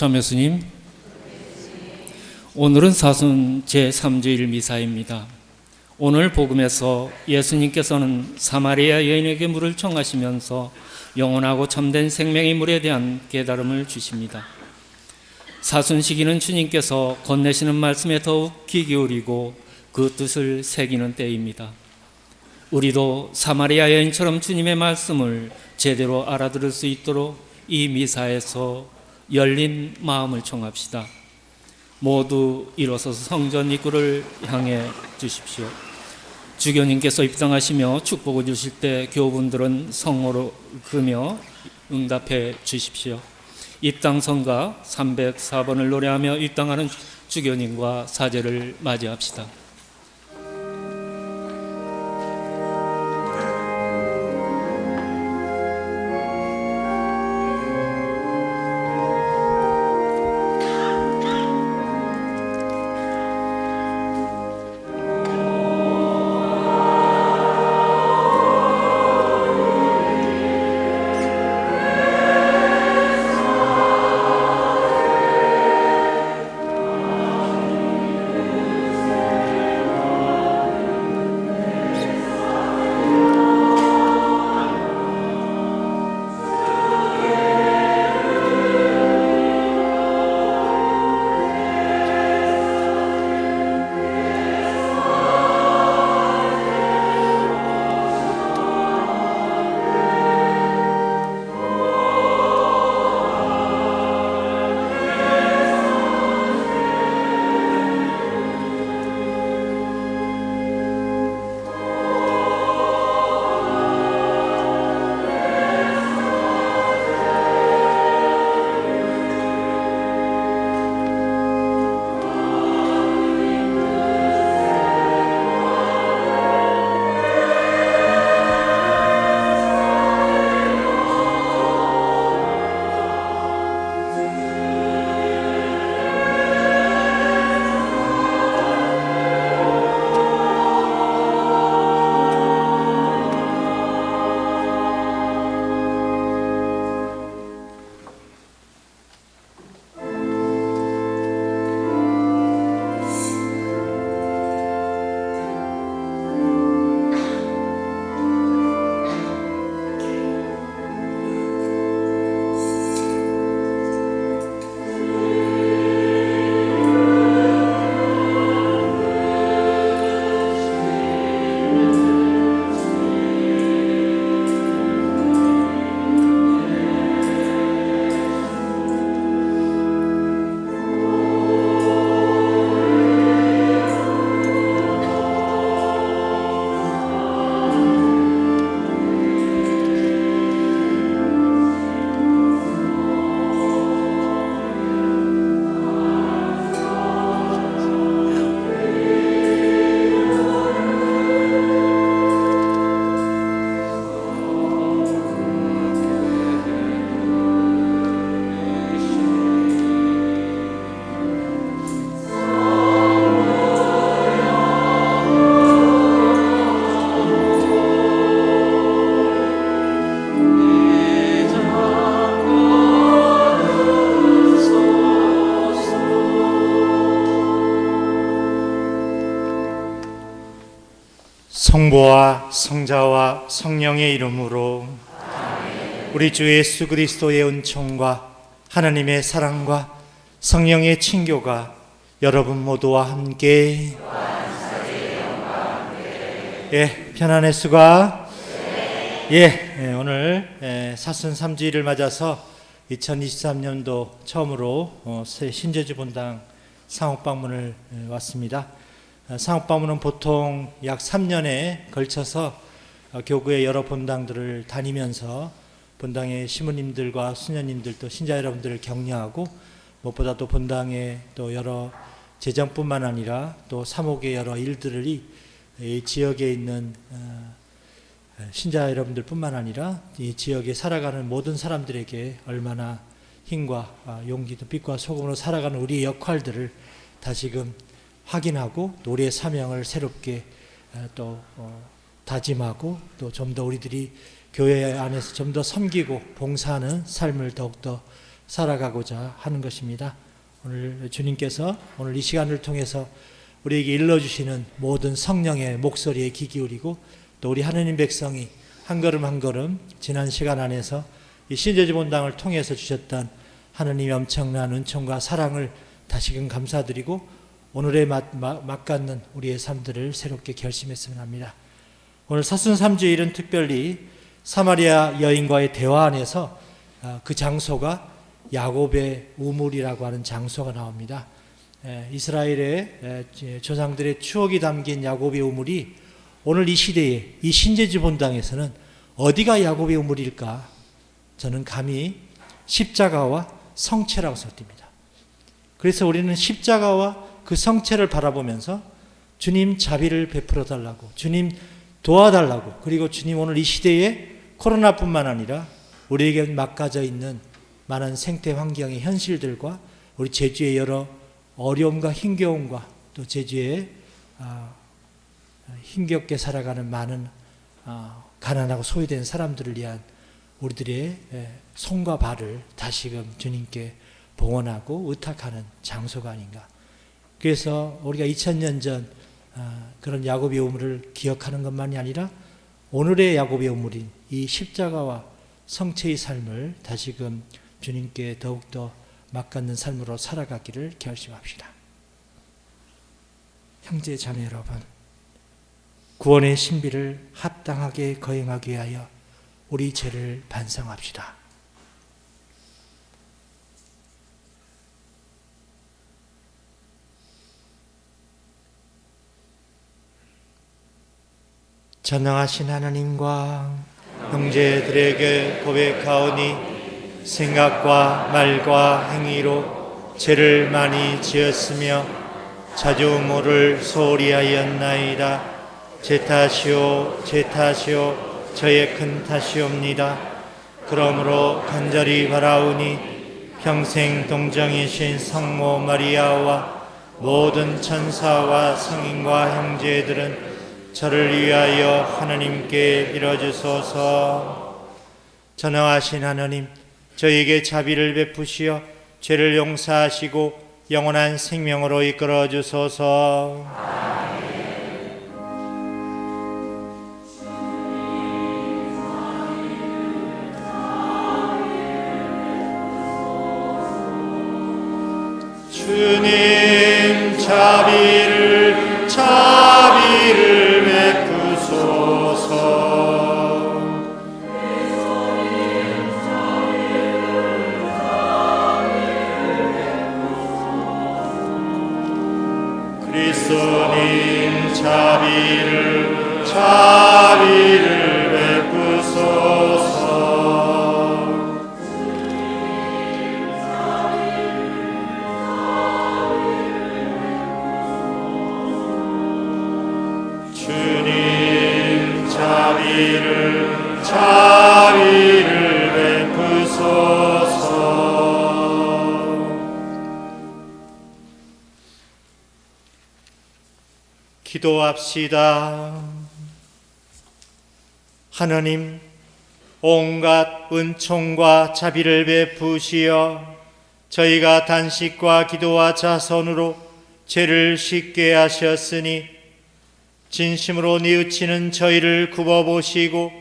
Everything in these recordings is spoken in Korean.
참여수님, 오늘은 사순 제3주일 미사입니다. 오늘 복음에서 예수님께서는 사마리아 여인에게 물을 청하시면서 영원하고 참된 생명의 물에 대한 깨달음을 주십니다. 사순 시기는 주님께서 건네시는 말씀에 더욱 귀 기울이고 그 뜻을 새기는 때입니다. 우리도 사마리아 여인처럼 주님의 말씀을 제대로 알아들을 수 있도록 이 미사에서 열린 마음을 청합시다. 모두 일어서서 성전 입구를 향해 주십시오. 주교님께서 입장하시며 축복을 주실 때 교우분들은 성호로 그며 응답해 주십시오. 입당성가 304번을 노래하며 입당하는 주교님과 사제를 맞이합시다. 성부와 성자와 성령의 이름으로 우리 주 예수 그리스도의 은총과 하나님의 사랑과 성령의 친교가 여러분 모두와 함께 편안의 수가 오늘 사순 3주일을 맞아서 2023년도 처음으로 새 신제주 본당 상옥방문을 왔습니다. 상옥방문은 보통 약 3년에 걸쳐서 교구의 여러 본당들을 다니면서 본당의 시무님들과 수녀님들 또 신자 여러분들을 격려하고 무엇보다도 본당의 또 여러 재정뿐만 아니라 또 사목의 여러 일들이 이 지역에 있는 신자 여러분들 뿐만 아니라 이 지역에 살아가는 모든 사람들에게 얼마나 힘과 용기도 빛과 소금으로 살아가는 우리의 역할들을 다시금 확인하고 또 우리의 사명을 새롭게 또 다짐하고 또 좀 더 우리들이 교회 안에서 좀 더 섬기고 봉사하는 삶을 더욱더 살아가고자 하는 것입니다. 오늘 주님께서 오늘 이 시간을 통해서 우리에게 일러주시는 모든 성령의 목소리에 귀 기울이고 또 우리 하느님 백성이 한 걸음 한 걸음 지난 시간 안에서 이 신재주 본당을 통해서 주셨던 하느님의 엄청난 은총과 사랑을 다시금 감사드리고 오늘의 맛갖는 우리의 삶들을 새롭게 결심했으면 합니다. 오늘 사순삼주일은 특별히 사마리아 여인과의 대화 안에서 그 장소가 야곱의 우물이라고 하는 장소가 나옵니다. 이스라엘의 조상들의 추억이 담긴 야곱의 우물이 오늘 이 시대에 이 신재주 본당에서는 어디가 야곱의 우물일까? 저는 감히 십자가와 성체라고 설띱니다. 그래서 우리는 십자가와 그 성체를 바라보면서 주님 자비를 베풀어 달라고, 주님 도와달라고, 그리고 주님 오늘 이 시대에 코로나뿐만 아니라 우리에게 맡겨져 있는 많은 생태 환경의 현실들과 우리 제주의 여러 어려움과 힘겨움과 또 제주에 힘겹게 살아가는 많은 가난하고 소외된 사람들을 위한 우리들의 손과 발을 다시금 주님께 봉헌하고 의탁하는 장소가 아닌가. 그래서 우리가 2000년 전 그런 야곱의 우물을 기억하는 것만이 아니라 오늘의 야곱의 우물인 이 십자가와 성체의 삶을 다시금 주님께 더욱더 맡갖는 삶으로 살아가기를 결심합시다. 형제 자매 여러분, 구원의 신비를 합당하게 거행하기 위하여 우리 죄를 반성합시다. 전능하신 하나님과 형제들에게 고백하오니 생각과 말과 행위로 죄를 많이 지었으며 자주 모를 소홀히 하였나이다. 제 탓이요 제 탓이요 저의 큰 탓이옵니다. 그러므로 간절히 바라오니 평생 동정이신 성모 마리아와 모든 천사와 성인과 형제들은 저를 위하여 하나님께 빌어주소서. 전능하신 하나님, 저에게 자비를 베푸시어 죄를 용서하시고 영원한 생명으로 이끌어 주소서. 주님 자비를 베푸소서. 그리스도님 자비를 베푸소서. 주님 자비를 베푸소서. 기도합시다. 하나님, 온갖 은총과 자비를 베푸시어 저희가 단식과 기도와 자선으로 죄를 씻게 하셨으니 진심으로 뉘우치는 저희를 굽어보시고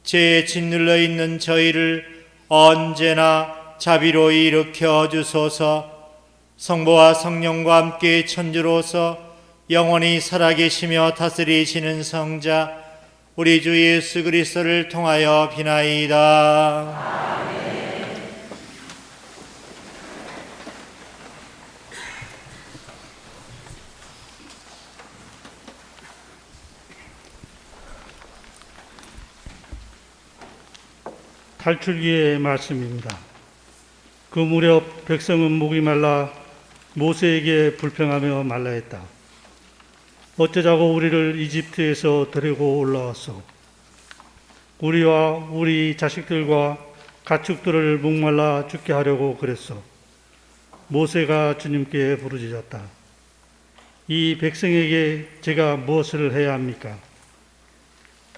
죄에 짓눌려 있는 저희를 언제나 자비로 일으켜 주소서. 성부와 성령과 함께 천주로서 영원히 살아계시며 다스리시는 성자 우리 주 예수 그리스도를 통하여 비나이다. 탈출기의 말씀입니다. 그 무렵 백성은 목이 말라 모세에게 불평하며 말라했다. 어쩌자고 우리를 이집트에서 데리고 올라왔소. 우리와 우리 자식들과 가축들을 목말라 죽게 하려고 그랬소. 모세가 주님께 부르짖었다. 이 백성에게 제가 무엇을 해야 합니까?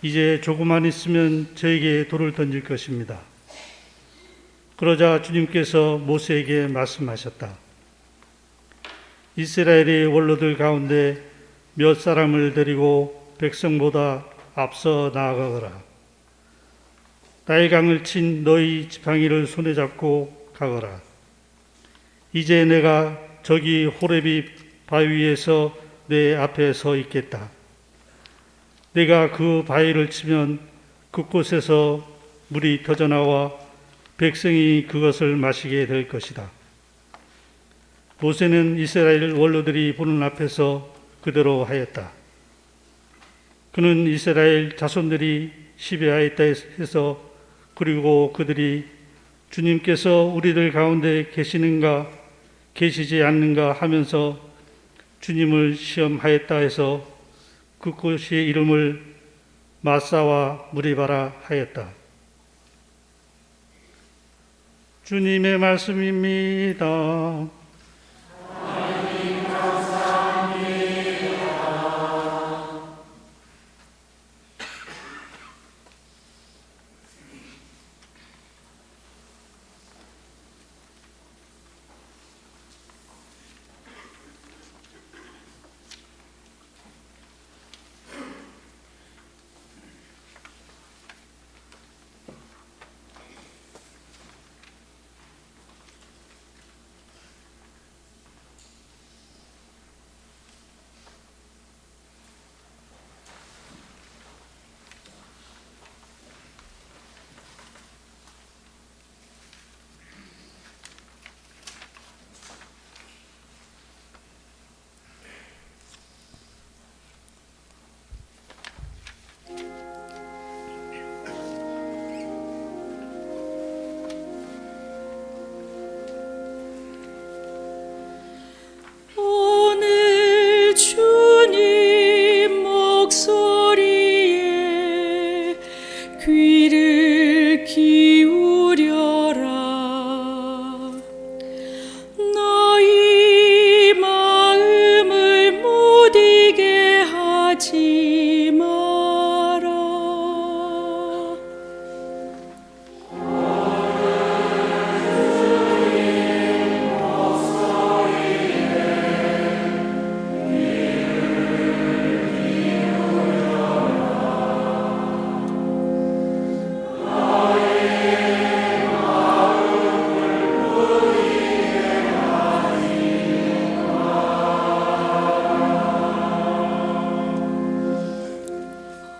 이제 조금만 있으면 저에게 돌을 던질 것입니다. 그러자 주님께서 모세에게 말씀하셨다. 이스라엘의 원로들 가운데 몇 사람을 데리고 백성보다 앞서 나아가거라. 나의 강을 친 너희 지팡이를 손에 잡고 가거라. 이제 내가 저기 호렙이 바위에서 내 앞에 서 있겠다. 내가 그 바위를 치면 그곳에서 물이 터져나와 백성이 그것을 마시게 될 것이다. 모세는 이스라엘 원로들이 보는 앞에서 그대로 하였다. 그는 이스라엘 자손들이 시베하였다 해서 그리고 그들이 주님께서 우리들 가운데 계시는가 계시지 않는가 하면서 주님을 시험하였다 해서 그곳의 이름을 마사와 무리바라 하였다. 주님의 말씀입니다.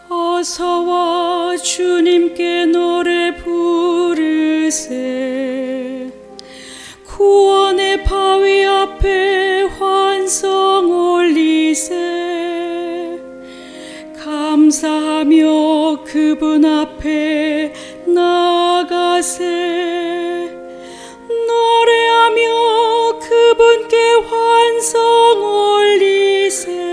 어서와 주님께 노래 부르세. 구원의 바위 앞에 환성 올리세. 감사하며 그분 앞에 나아가세. 노래하며 그분께 환성 올리세.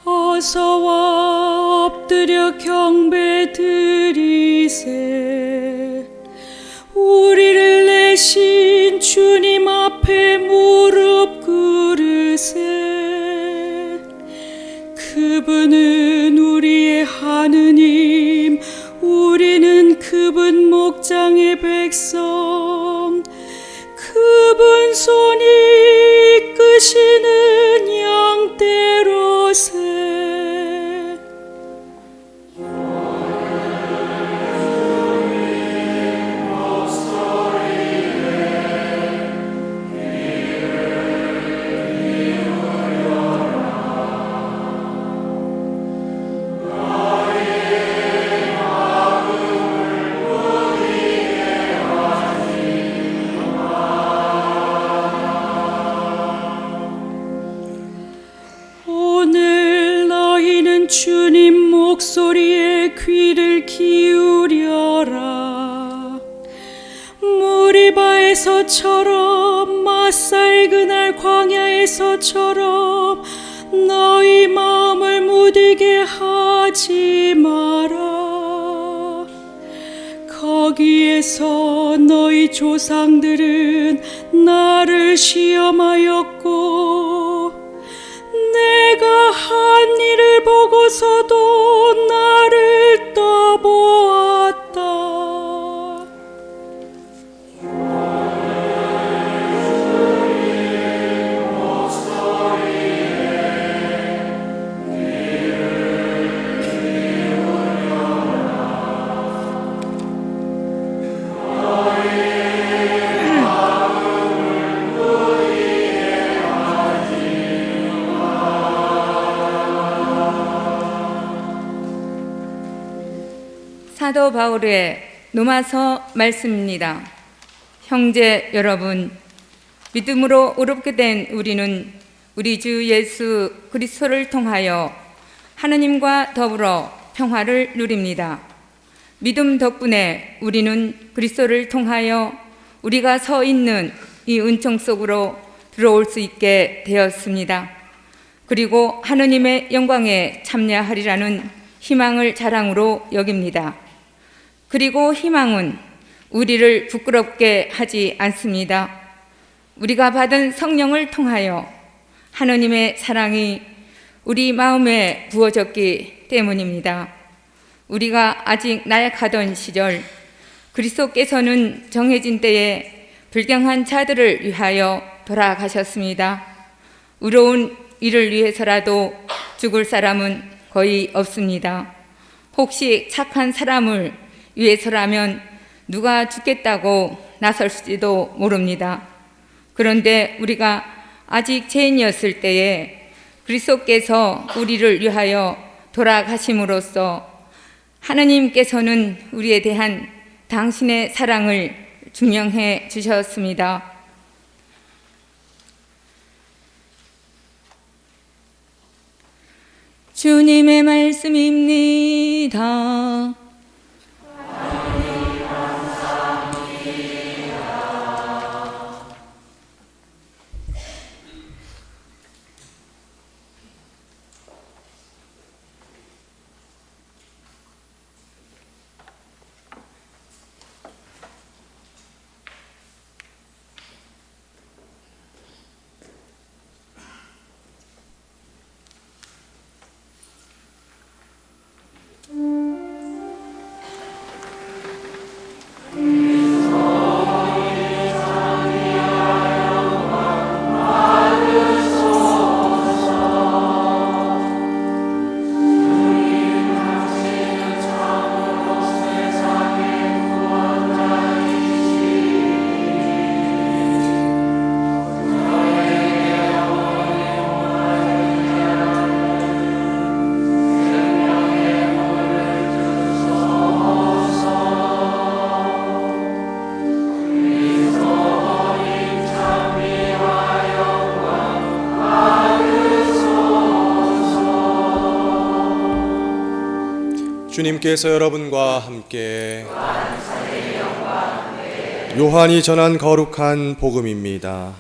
어서와 엎드려 경배 드리세. 우리를 내신 주님 앞에 무릎 꿇으세. 그분은 우리의 하느님, 우리는 그분 목장의 백성. 그분 손이 이끄시는 양떼로세. 오늘 너희는 주님 목소리에 귀를 기울여라. 무리바에서처럼 맛살 그날 광야에서처럼 너희 마음을 무디게 하지 마라. 거기에서 너희 조상들은 나를 시험하였고 내가 한 일을 보고서도 나를 떠보았다. 사도 바울의 로마서 말씀입니다. 형제 여러분, 믿음으로 의롭게 된 우리는 우리 주 예수 그리스도를 통하여 하느님과 더불어 평화를 누립니다. 믿음 덕분에 우리는 그리스도를 통하여 우리가 서 있는 이 은총 속으로 들어올 수 있게 되었습니다. 그리고 하느님의 영광에 참여하리라는 희망을 자랑으로 여깁니다. 그리고 희망은 우리를 부끄럽게 하지 않습니다. 우리가 받은 성령을 통하여 하느님의 사랑이 우리 마음에 부어졌기 때문입니다. 우리가 아직 나약하던 시절 그리스도께서는 정해진 때에 불경한 자들을 위하여 돌아가셨습니다. 의로운 일을 위해서라도 죽을 사람은 거의 없습니다. 혹시 착한 사람을 위해서라면 누가 죽겠다고 나설지도 모릅니다. 그런데 우리가 아직 죄인이었을 때에 그리스도께서 우리를 위하여 돌아가심으로써 하느님께서는 우리에 대한 당신의 사랑을 증명해 주셨습니다. 주님의 말씀입니다. 주님께서 여러분과 함께 요한이 전한 거룩한 복음입니다.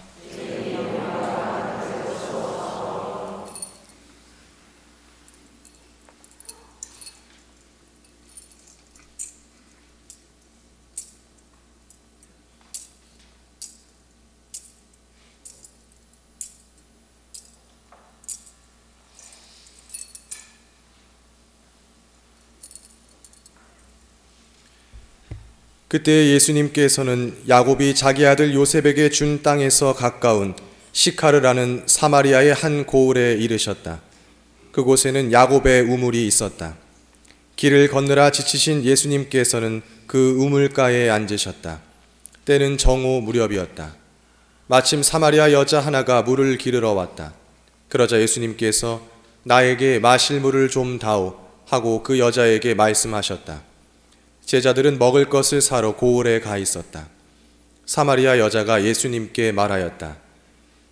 그때 예수님께서는 야곱이 자기 아들 요셉에게 준 땅에서 가까운 시카르라는 사마리아의 한 고을에 이르셨다. 그곳에는 야곱의 우물이 있었다. 길을 건너라 지치신 예수님께서는 그 우물가에 앉으셨다. 때는 정오 무렵이었다. 마침 사마리아 여자 하나가 물을 기르러 왔다. 그러자 예수님께서 나에게 마실 물을 좀 다오 하고 그 여자에게 말씀하셨다. 제자들은 먹을 것을 사러 고을에 가 있었다. 사마리아 여자가 예수님께 말하였다.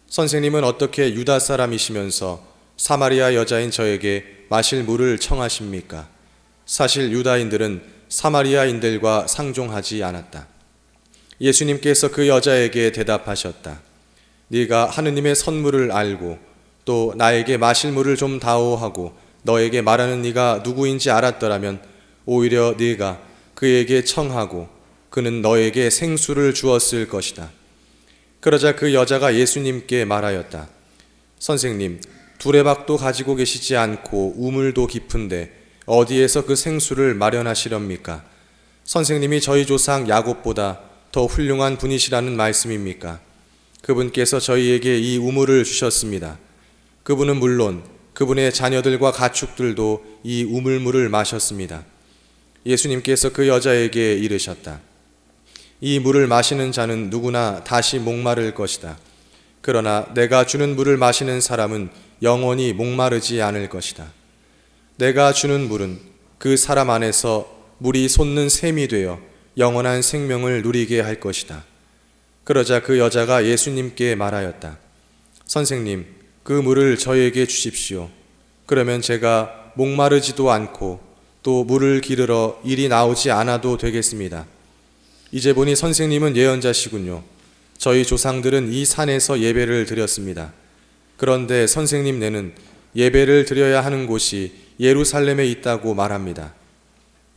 선생님은 어떻게 유다 사람이시면서 사마리아 여자인 저에게 마실 물을 청하십니까? 사실 유다인들은 사마리아인들과 상종하지 않았다. 예수님께서 그 여자에게 대답하셨다. 네가 하느님의 선물을 알고 또 나에게 마실 물을 좀 다오 하고 너에게 말하는 네가 누구인지 알았더라면 오히려 네가 그에게 청하고 그는 너에게 생수를 주었을 것이다. 그러자 그 여자가 예수님께 말하였다. 선생님, 두레박도 가지고 계시지 않고 우물도 깊은데 어디에서 그 생수를 마련하시렵니까? 선생님이 저희 조상 야곱보다 더 훌륭한 분이시라는 말씀입니까? 그분께서 저희에게 이 우물을 주셨습니다. 그분은 물론 그분의 자녀들과 가축들도 이 우물물을 마셨습니다. 예수님께서 그 여자에게 이르셨다. 이 물을 마시는 자는 누구나 다시 목마를 것이다. 그러나 내가 주는 물을 마시는 사람은 영원히 목마르지 않을 것이다. 내가 주는 물은 그 사람 안에서 물이 솟는 샘이 되어 영원한 생명을 누리게 할 것이다. 그러자 그 여자가 예수님께 말하였다. 선생님, 그 물을 저에게 주십시오. 그러면 제가 목마르지도 않고 또 물을 기르러 일이 나오지 않아도 되겠습니다. 이제 보니 선생님은 예언자시군요. 저희 조상들은 이 산에서 예배를 드렸습니다. 그런데 선생님네는 예배를 드려야 하는 곳이 예루살렘에 있다고 말합니다.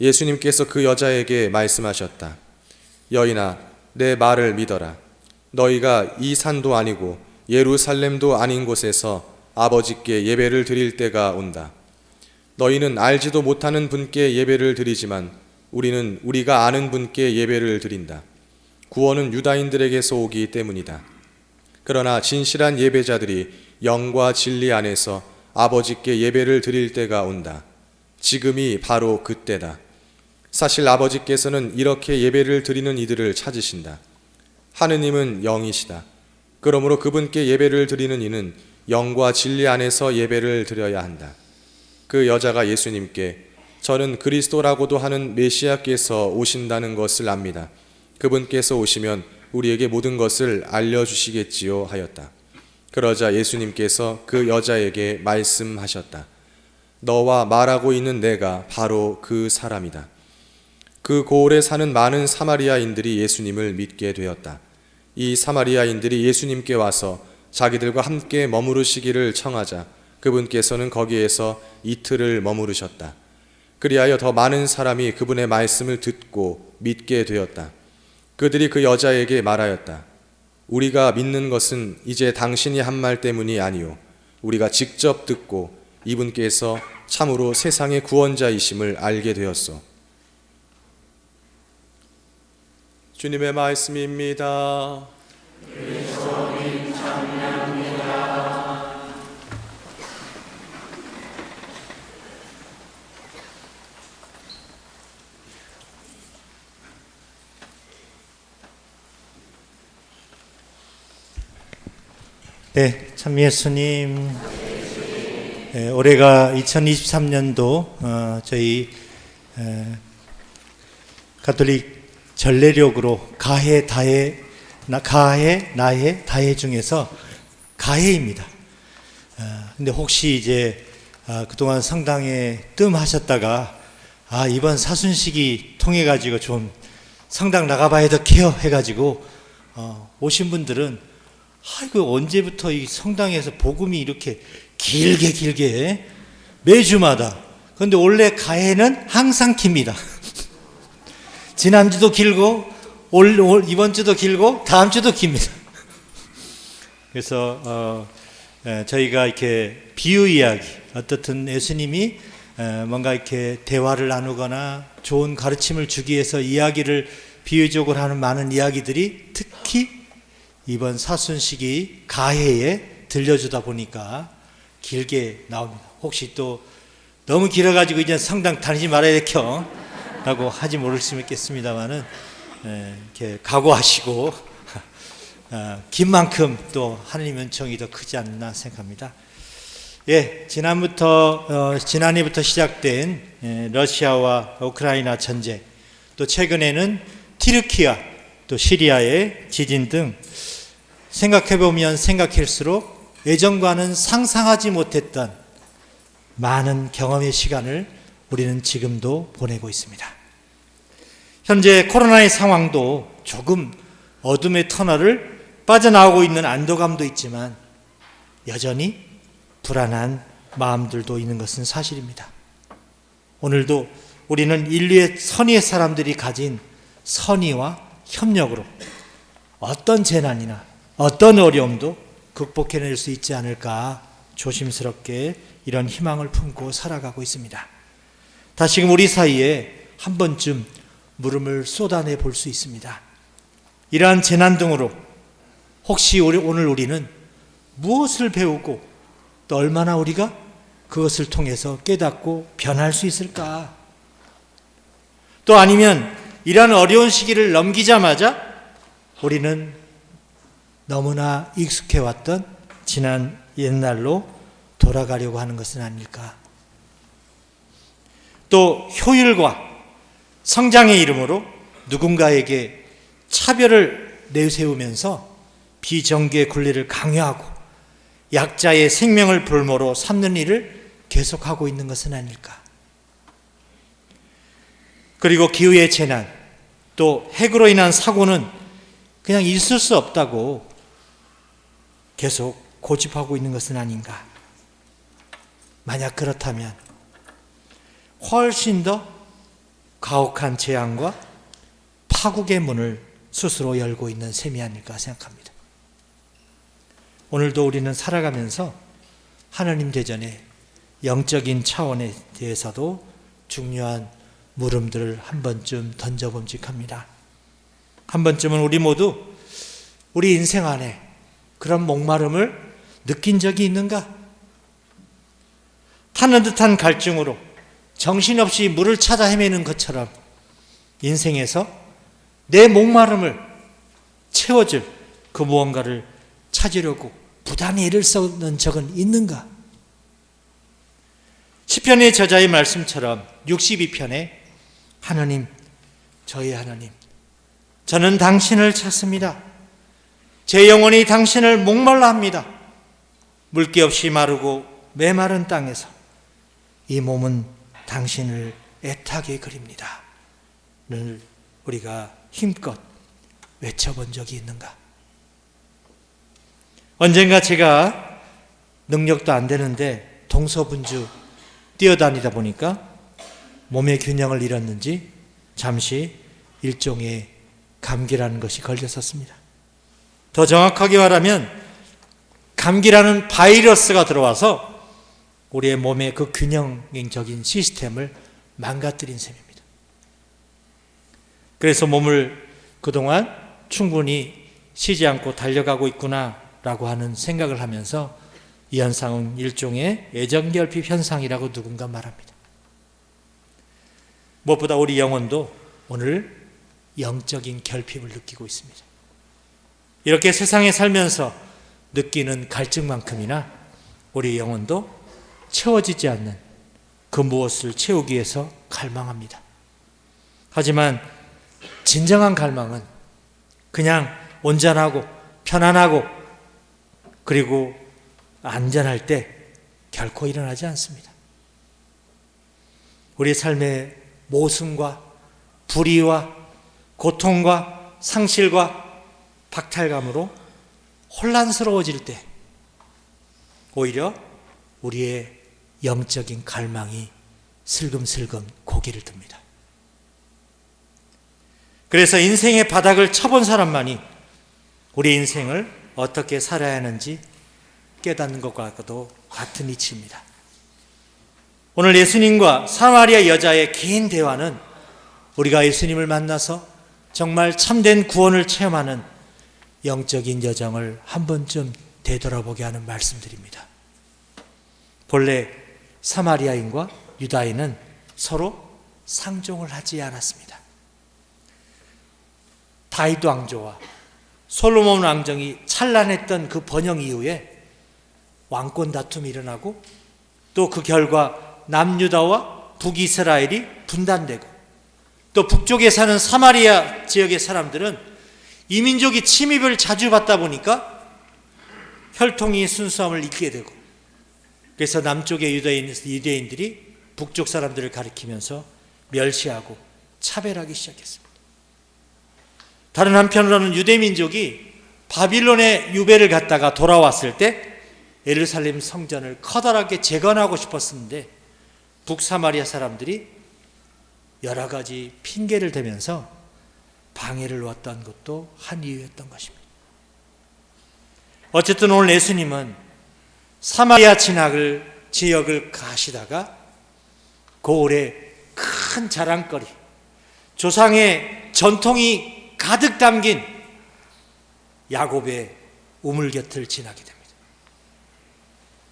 예수님께서 그 여자에게 말씀하셨다. 여인아, 내 말을 믿어라. 너희가 이 산도 아니고 예루살렘도 아닌 곳에서 아버지께 예배를 드릴 때가 온다. 너희는 알지도 못하는 분께 예배를 드리지만 우리는 우리가 아는 분께 예배를 드린다. 구원은 유다인들에게서 오기 때문이다. 그러나 진실한 예배자들이 영과 진리 안에서 아버지께 예배를 드릴 때가 온다. 지금이 바로 그때다. 사실 아버지께서는 이렇게 예배를 드리는 이들을 찾으신다. 하느님은 영이시다. 그러므로 그분께 예배를 드리는 이는 영과 진리 안에서 예배를 드려야 한다. 그 여자가 예수님께 저는 그리스도라고도 하는 메시아께서 오신다는 것을 압니다. 그분께서 오시면 우리에게 모든 것을 알려주시겠지요 하였다. 그러자 예수님께서 그 여자에게 말씀하셨다. 너와 말하고 있는 내가 바로 그 사람이다. 그 고을에 사는 많은 사마리아인들이 예수님을 믿게 되었다. 이 사마리아인들이 예수님께 와서 자기들과 함께 머무르시기를 청하자 그분께서는 거기에서 이틀을 머무르셨다. 그리하여 더 많은 사람이 그분의 말씀을 듣고 믿게 되었다. 그들이 그 여자에게 말하였다. 우리가 믿는 것은 이제 당신이 한 말 때문이 아니요 우리가 직접 듣고 이분께서 참으로 세상의 구원자이심을 알게 되었소. 주님의 말씀입니다. 네, 참 예수님. 네, 올해가 2023년도 저희 가톨릭 전례력으로 가해 나해 다해 중에서 가해입니다. 근데 혹시 이제 그동안 성당에 뜸하셨다가 이번 사순식이 통해 가지고 좀 성당 나가봐야 더 해가지고 오신 분들은 이거 언제부터 이 성당에서 복음이 이렇게 길게 매주마다. 그런데 원래 가해는 항상 깁니다. 지난주도 길고 이번 주도 길고 다음 주도 깁니다. 그래서 저희가 이렇게 비유 이야기, 어떻든 예수님이 뭔가 이렇게 대화를 나누거나 좋은 가르침을 주기 위해서 이야기를 비유적으로 하는 많은 이야기들이 특히 이번 사순식이 가해에 들려주다 보니까 길게 나옵니다. 혹시 또 너무 길어가지고 이제 성당 다니지 말아야 되켜 라고 하지 모를 수 있겠습니다만은 이렇게 각오하시고 긴 만큼 또 하느님 은총이 더 크지 않나 생각합니다. 예, 지난해부터 시작된 러시아와 우크라이나 전쟁, 또 최근에는 튀르키아, 또 시리아의 지진 등 생각해보면 생각할수록 예전과는 상상하지 못했던 많은 경험의 시간을 우리는 지금도 보내고 있습니다. 현재 코로나의 상황도 조금 어둠의 터널을 빠져나오고 있는 안도감도 있지만 여전히 불안한 마음들도 있는 것은 사실입니다. 오늘도 우리는 인류의 선의의 사람들이 가진 선의와 협력으로 어떤 재난이나 어떤 어려움도 극복해낼 수 있지 않을까 조심스럽게 이런 희망을 품고 살아가고 있습니다. 다시금 우리 사이에 한 번쯤 물음을 쏟아내 볼 수 있습니다. 이러한 재난 등으로 혹시 오늘 우리는 무엇을 배우고 또 얼마나 우리가 그것을 통해서 깨닫고 변할 수 있을까? 또 아니면 이러한 어려운 시기를 넘기자마자 우리는 너무나 익숙해왔던 지난 옛날로 돌아가려고 하는 것은 아닐까? 또 효율과 성장의 이름으로 누군가에게 차별을 내세우면서 비정규의 권리를 강요하고 약자의 생명을 볼모로 삼는 일을 계속하고 있는 것은 아닐까? 그리고 기후의 재난, 또 핵으로 인한 사고는 그냥 있을 수 없다고 계속 고집하고 있는 것은 아닌가? 만약 그렇다면 훨씬 더 가혹한 재앙과 파국의 문을 스스로 열고 있는 셈이 아닐까 생각합니다. 오늘도 우리는 살아가면서 하나님 대전에 영적인 차원에 대해서도 중요한 물음들을 한 번쯤 던져봄직합니다. 한 번쯤은 우리 모두 우리 인생 안에 그런 목마름을 느낀 적이 있는가? 타는 듯한 갈증으로 정신없이 물을 찾아 헤매는 것처럼 인생에서 내 목마름을 채워줄 그 무언가를 찾으려고 부단히 애를 쏟는 적은 있는가? 시편의 저자의 말씀처럼 62편에 하나님, 저희 하나님, 저는 당신을 찾습니다. 제 영혼이 당신을 목말라 합니다. 물기 없이 마르고 메마른 땅에서 이 몸은 당신을 애타게 그립니다. 늘 우리가 힘껏 외쳐본 적이 있는가? 언젠가 제가 능력도 안 되는데 동서분주 뛰어다니다 보니까 몸의 균형을 잃었는지 잠시 일종의 감기라는 것이 걸렸었습니다. 더 정확하게 말하면 감기라는 바이러스가 들어와서 우리의 몸의 그 균형적인 시스템을 망가뜨린 셈입니다. 그래서 몸을 그동안 충분히 쉬지 않고 달려가고 있구나라고 하는 생각을 하면서 이 현상은 일종의 애정결핍 현상이라고 누군가 말합니다. 무엇보다 우리 영혼도 오늘 영적인 결핍을 느끼고 있습니다. 이렇게 세상에 살면서 느끼는 갈증만큼이나 우리 영혼도 채워지지 않는 그 무엇을 채우기 위해서 갈망합니다. 하지만 진정한 갈망은 그냥 온전하고 편안하고 그리고 안전할 때 결코 일어나지 않습니다. 우리 삶의 모순과 불의와 고통과 상실과 박탈감으로 혼란스러워질 때 오히려 우리의 영적인 갈망이 슬금슬금 고개를 듭니다. 그래서 인생의 바닥을 쳐본 사람만이 우리 인생을 어떻게 살아야 하는지 깨닫는 것과도 같은 이치입니다. 오늘 예수님과 사마리아 여자의 긴 대화는 우리가 예수님을 만나서 정말 참된 구원을 체험하는 영적인 여정을 한 번쯤 되돌아보게 하는 말씀들입니다. 본래 사마리아인과 유다인은 서로 상종을 하지 않았습니다. 다윗 왕조와 솔로몬 왕정이 찬란했던 그 번영 이후에 왕권 다툼이 일어나고 또 그 결과 남유다와 북이스라엘이 분단되고 또 북쪽에 사는 사마리아 지역의 사람들은 이민족이 침입을 자주 받다 보니까 혈통이 순수함을 잊게 되고 그래서 남쪽의 유대인들이 북쪽 사람들을 가리키면서 멸시하고 차별하기 시작했습니다. 다른 한편으로는 유대민족이 바빌론의 유배를 갔다가 돌아왔을 때 예루살렘 성전을 커다랗게 재건하고 싶었는데 북사마리아 사람들이 여러 가지 핑계를 대면서 방해를 놓았던 것도 한 이유였던 것입니다. 어쨌든 오늘 예수님은 사마리아 지역을 가시다가 고을에 큰 자랑거리, 조상의 전통이 가득 담긴 야곱의 우물 곁을 지나게 됩니다.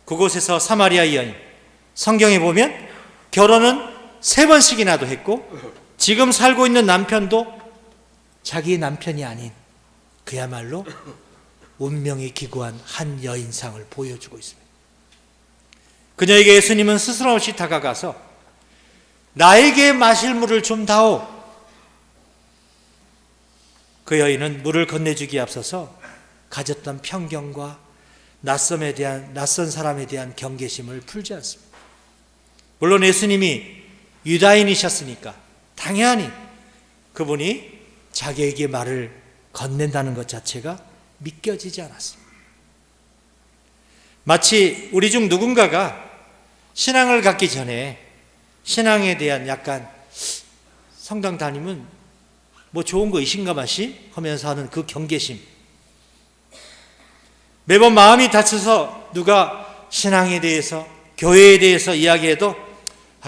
그곳에서 사마리아 여인, 성경에 보면 결혼은 3번씩이나도 했고 지금 살고 있는 남편도 자기 남편이 아닌 그야말로 운명이 기구한 한 여인상을 보여주고 있습니다. 그녀에게 예수님은 스스럼 없이 다가가서 나에게 마실 물을 좀 다오. 그 여인은 물을 건네주기에 앞서서 가졌던 편견과 낯선 사람에 대한 경계심을 풀지 않습니다. 물론 예수님이 유다인이셨으니까 당연히 그분이 자기에게 말을 건넨다는 것 자체가 믿겨지지 않았습니다. 마치 우리 중 누군가가 신앙을 갖기 전에 신앙에 대한 약간 성당 다니면 뭐 좋은 거 있신가 마시 하면서 하는 그 경계심, 매번 마음이 다쳐서 누가 신앙에 대해서 교회에 대해서 이야기해도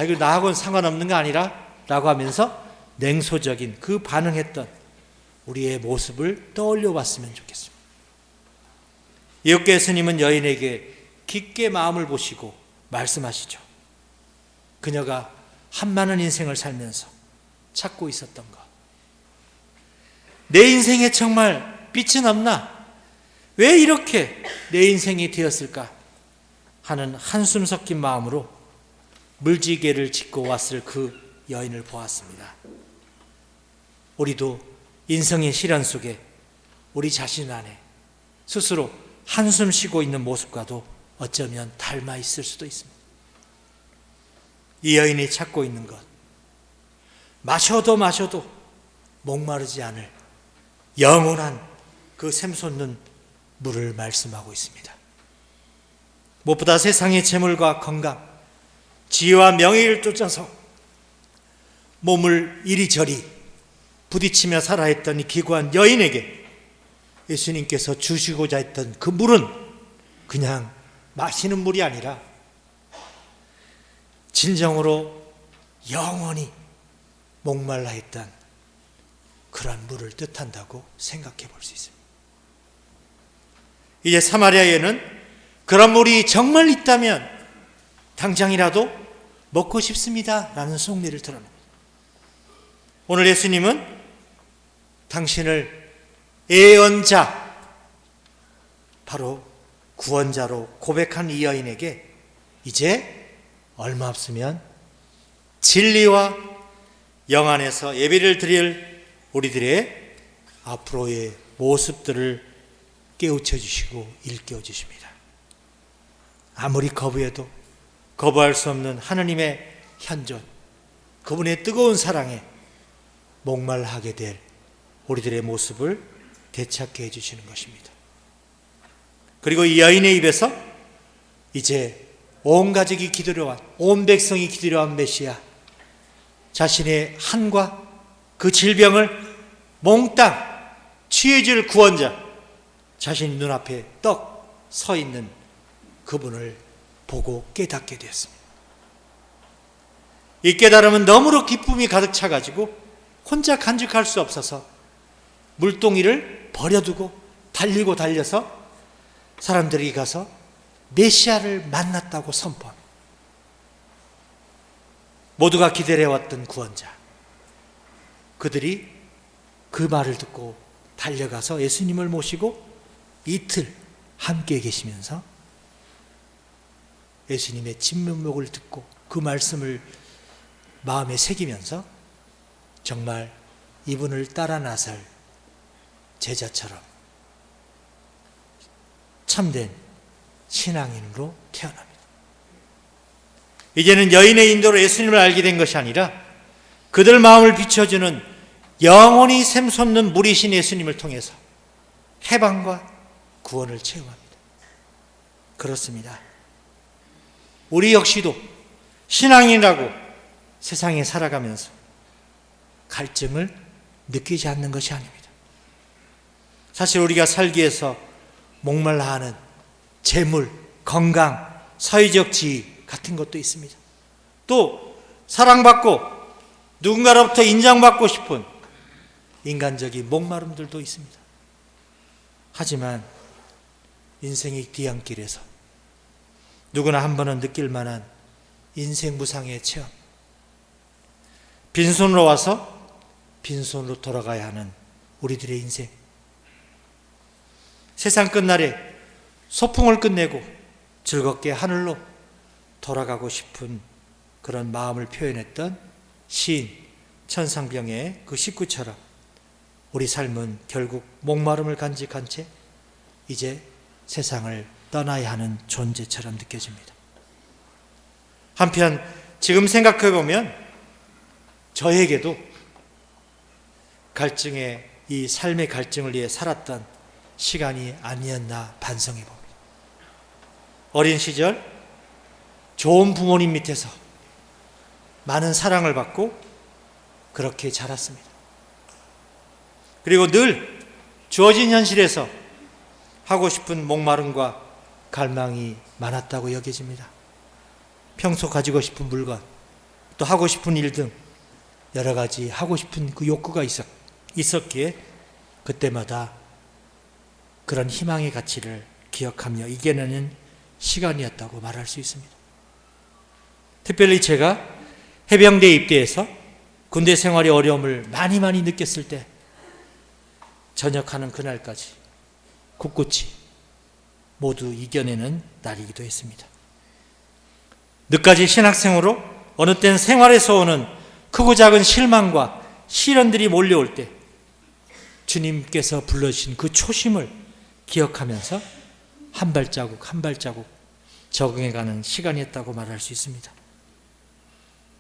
이거 나하고는 상관없는 거 아니라 라고 하면서 냉소적인 그 반응했던 우리의 모습을 떠올려 봤으면 좋겠습니다. 이웃교 예수님은 여인에게 깊게 마음을 보시고 말씀하시죠. 그녀가 한많은 인생을 살면서 찾고 있었던 것, 내 인생에 정말 빛은 없나? 왜 이렇게 내 인생이 되었을까? 하는 한숨 섞인 마음으로 물지개를 짚고 왔을 그 여인을 보았습니다. 우리도 인생의 시련 속에 우리 자신 안에 스스로 한숨 쉬고 있는 모습과도 어쩌면 닮아 있을 수도 있습니다. 이 여인이 찾고 있는 것, 마셔도 목마르지 않을 영원한 그 샘솟는 물을 말씀하고 있습니다. 무엇보다 세상의 재물과 건강, 지혜와 명예를 쫓아서 몸을 이리저리 부딪히며 살아 했던 이 기구한 여인에게 예수님께서 주시고자 했던 그 물은 그냥 마시는 물이 아니라 진정으로 영원히 목말라 했던 그런 물을 뜻한다고 생각해 볼 수 있습니다. 이제 사마리아에는 그런 물이 정말 있다면 당장이라도 먹고 싶습니다 라는 속내를 드러냅니다. 오늘 예수님은 당신을 애언자, 바로 구원자로 고백한 이 여인에게 이제 얼마 없으면 진리와 영 안에서 예배를 드릴 우리들의 앞으로의 모습들을 깨우쳐 주시고 일깨워 주십니다. 아무리 거부해도 거부할 수 없는 하느님의 현존, 그분의 뜨거운 사랑에 목말라하게 될 우리들의 모습을 되찾게 해주시는 것입니다. 그리고 이 여인의 입에서 이제 온 가족이 기다려온, 온 백성이 기다려온 메시아, 자신의 한과 그 질병을 몽땅 취해줄 구원자, 자신이 눈앞에 떡 서 있는 그분을 보고 깨닫게 되었습니다. 이 깨달음은 너무로 기쁨이 가득 차가지고 혼자 간직할 수 없어서 물동이를 버려두고 달리고 달려서 사람들이 가서 메시아를 만났다고 선포합니다. 모두가 기다려왔던 구원자, 그들이 그 말을 듣고 달려가서 예수님을 모시고 이틀 함께 계시면서 예수님의 진면목을 듣고 그 말씀을 마음에 새기면서 정말 이분을 따라 나설 제자처럼 참된 신앙인으로 태어납니다. 이제는 여인의 인도로 예수님을 알게 된 것이 아니라 그들 마음을 비춰주는 영원히 샘솟는 물이신 예수님을 통해서 해방과 구원을 체험합니다. 그렇습니다. 우리 역시도 신앙인이라고 세상에 살아가면서 갈증을 느끼지 않는 것이 아닙니다. 사실 우리가 살기 위해서 목말라 하는 재물, 건강, 사회적 지위 같은 것도 있습니다. 또 사랑받고 누군가로부터 인정받고 싶은 인간적인 목마름들도 있습니다. 하지만 인생의 뒤안길에서 누구나 한 번은 느낄 만한 인생 무상의 체험, 빈손으로 와서 빈손으로 돌아가야 하는 우리들의 인생, 세상 끝날에 소풍을 끝내고 즐겁게 하늘로 돌아가고 싶은 그런 마음을 표현했던 시인 천상병의 그 식구처럼 우리 삶은 결국 목마름을 간직한 채 이제 세상을 떠나야 하는 존재처럼 느껴집니다. 한편 지금 생각해 보면 저에게도 갈증의 이 삶의 갈증을 위해 살았던 시간이 아니었나 반성해 봅니다. 어린 시절 좋은 부모님 밑에서 많은 사랑을 받고 그렇게 자랐습니다. 그리고 늘 주어진 현실에서 하고 싶은 목마름과 갈망이 많았다고 여겨집니다. 평소 가지고 싶은 물건, 또 하고 싶은 일 등 여러 가지 하고 싶은 그 욕구가 있었기에 그때마다 그런 희망의 가치를 기억하며 이겨내는 시간이었다고 말할 수 있습니다. 특별히 제가 해병대에 입대해서 군대 생활의 어려움을 많이 느꼈을 때 전역하는 그날까지 굳굳이 모두 이겨내는 날이기도 했습니다. 늦까지 신학생으로 어느 땐 생활에서 오는 크고 작은 실망과 시련들이 몰려올 때 주님께서 불러주신 그 초심을 기억하면서 한 발자국 한 발자국 적응해가는 시간이었다고 말할 수 있습니다.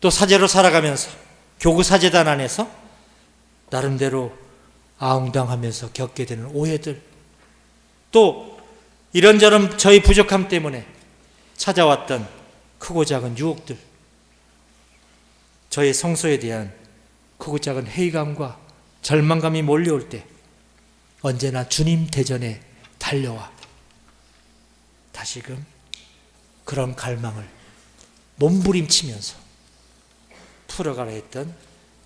또 사제로 살아가면서 교구사제단 안에서 나름대로 아웅당하면서 겪게 되는 오해들, 또 이런저런 저희 부족함 때문에 찾아왔던 크고 작은 유혹들, 저의 성소에 대한 크고 작은 회의감과 절망감이 몰려올 때 언제나 주님 대전에 달려와 다시금 그런 갈망을 몸부림치면서 풀어가려 했던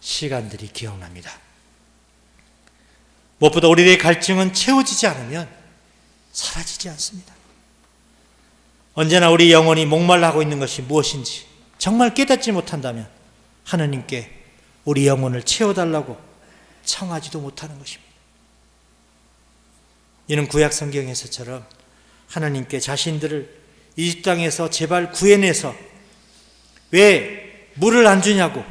시간들이 기억납니다. 무엇보다 우리의 갈증은 채워지지 않으면 사라지지 않습니다. 언제나 우리 영혼이 목말라 하고 있는 것이 무엇인지 정말 깨닫지 못한다면 하나님께 우리 영혼을 채워달라고 청하지도 못하는 것입니다. 이는 구약 성경에서처럼 하나님께 자신들을 이집트 땅에서 제발 구해내서 왜 물을 안 주냐고